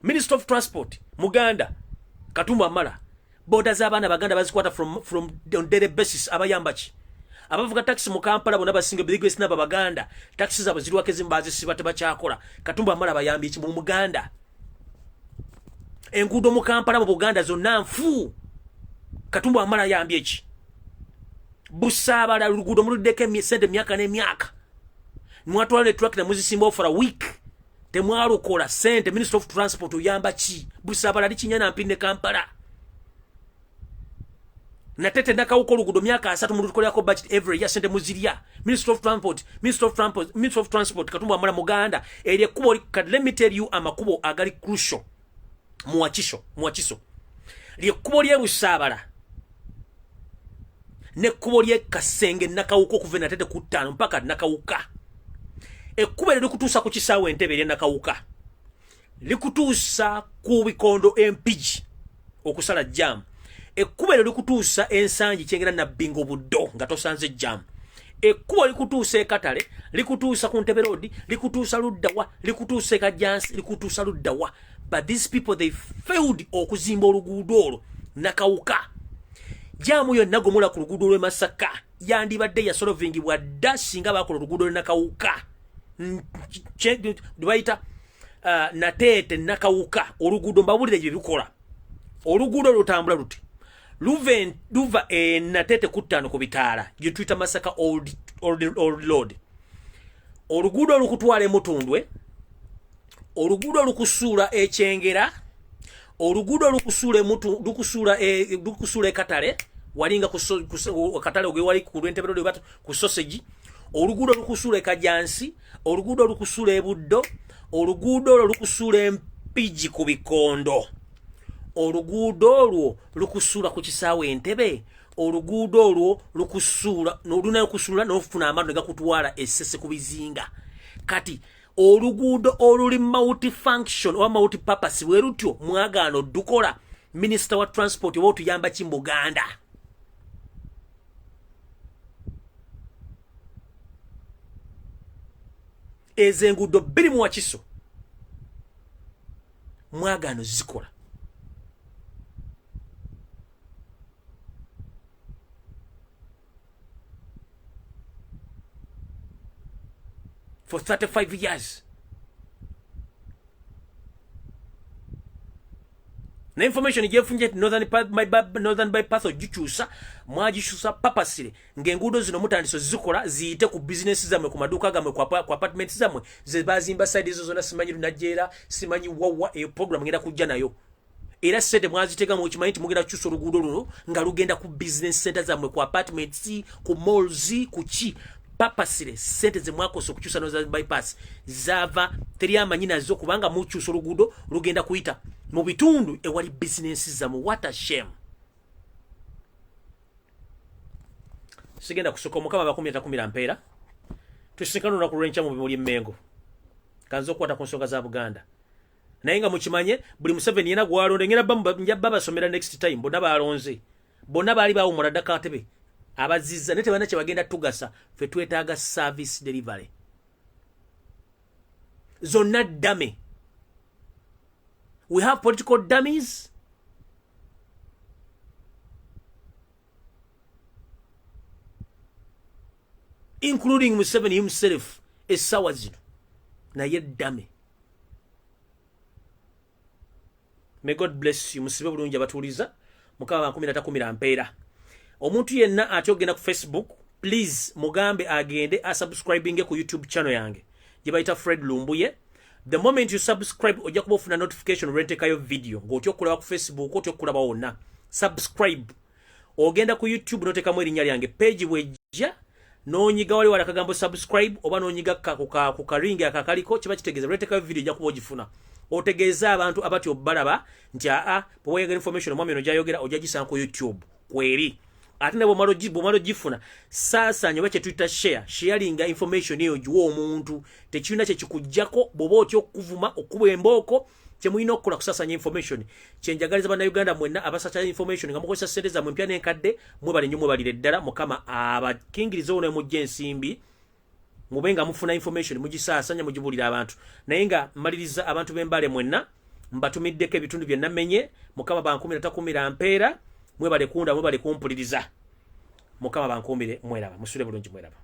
Minister of Transport Muganda Katumba Amala boda z'abaana baganda bazikwata from on daily basis abayamba ki? Abavuga taxi mu Kampala bona basinga biggest naba baganda taxi zabo zirwake zimbazi sibate bakyakola. Katumba Amala bayambi ki mu Muganda? Enguudo mu Kampala mu Buganda zonna nfu. Katumba Amala yambye ki? Busabala luguudo muluddeko sente myaka n'emyaka. Mwatwala truck na muzisimba for a week. Temwalukola sente. Minister of Transport oyamba ki? Busabala likinyana mpinde Kampala. Natete nakawuko luguudo myaka 3 mulukolyako budget every year sente muzirya. Minister of Transport Katumba Amala Muganda eri kubo. Let me tell you amakubo agali crucial muwakiso lyekubo lye Busabala nekkubo lye Kasenge nakawuko kuva Natete ku 5 mpaka nakawuka. Ekkubo likutuusa ku kisaawe Entebbe lye nakawuka likutuusa ku Bikondo empiji okusala jam. Ekkubo likutuusa Ensangi Kyengera na Bingo Buddo nga tosanze jam. Ekkubo likutuusa e Katale likutuusa ku Ntebbe Road likutuusa Luddawa likutuusa Kajansi likutuusa Luddawa. But these people they failed okuzimba oluguudo olwo nakawuka. Jamu yonna gomula ku luguudo lw'e Masaka yandibadde yasolvingibwa dda singa bakola oluguudo lw'e Nakawuka. Bayita Natete Nakawuka oluguudo mbabulire gye bikola. Oluguudo lutambula luti luva natete kutano ku bitaala gituyita Masaka old road oluguudo olukutwala Mutundwe oluguudo olukusuula Ekyengera oluguudo lukusuula Katale walinga Katale ogwe wali ku Lwentebero lwe batu ku sausage oluguudo lukusuula Kajansi oluguudo lukusuula Buddo oluguudo lukusuula Empigi ku Bikondo oluguudo olwo lukusuula ku Kisaawe Entebbe oluguudo olwo lukusuula n'ofuna amanda gakutwala Essese ku Bizinga kati oluguudo oluli multifunction oba multipurpose bwe lutyo mwagaano dukola Minister wa Transport oba otuyamba ki mu Buganda ezengudo bbiri mu Wakiso mwagaano zikola for 35 years. Na information jefunje northern bypass ogichusa mwagichusa papasire ngengudo zino mutandiso zikola ziyite ku business zamwe ku maduka gamwe ku apartments zamwe ze bazimba side zo zona simanyi lunajera simanyi wawa e program ngenda kujja nayo era sede mwazitega mu kimanyi mugenda kuchusa olugudo luno nga lugenda ku business center zamwe ku apartments ku malls ku chi papasire sente ze mwakosa okukyusa northern bypass zava teri amanyina zo kubanga mukyusa oluguudo lugenda kuyita mu bitundu ewali business zamu. What a shame. Sigenda kusoka omukama 10 mpeera tusinkana olunaku lw'enkya mu bimuli Mmengo kanza okukwata ku nsonga za Buganda naye nga mukimanye buli Museveni yena gwalonde ngenda babasomera next time bonna balonze bonna baali bawumula dda katebe abazizza nete bana kye bagenda tugasa fe twetaaga service delivery zonna dummy. We have political dummies including Museveni himself essaawa zino naye dummy. May God bless you. Musibe bulungi abatuuliza mukama 13 mpeera. Omuntu yenna atyogenda ku Facebook please mugambe agende asubscribing ku YouTube channel yange gye bayita Fred Lumbuye. The moment you subscribe ojja kuba ofuna notification rentekayo video ng'otya okulaba ku Facebook otya okulaba wonna. Subscribe ogenda ku YouTube notekamu erinnya lyange page bwejja n'onyiga wali wala kagambo subscribe oba n'onyiga ku karingi akakaliko kiba kitegeeza rentekayo video ojja kuba ogifuna. Otegeeza abantu abati obbalaba nti bwe wayagala information omwami ono gyayogera ojja gisanga ku YouTube kweri. Ate ne bw'omala gifuna saasaanya oba kye tuyita sharinga information eyo giwa omuntu tekirina kye kikujjako bw'oba otya okuvuma okuba embooko kye mulina okukola kusaasanya information. Kye njagaliza bannayuganda mwenna abasaasanya information nga mukozesa ssente zammwe empya n'enkadde mwebale nnyo mwebalire ddala mukama abakingiriza ono mujja ensimbi mube nga mufuna information mugisaasanya mugibulira abantu. Naye nga mmaliriza abantu b'embale mwenna mbatumiddeko ebitundu bye namenye mukama bankumira mpeera mwebale kunda mwebale kumpuliriza mukama bankumbire mweraba musule bulungi mweraba.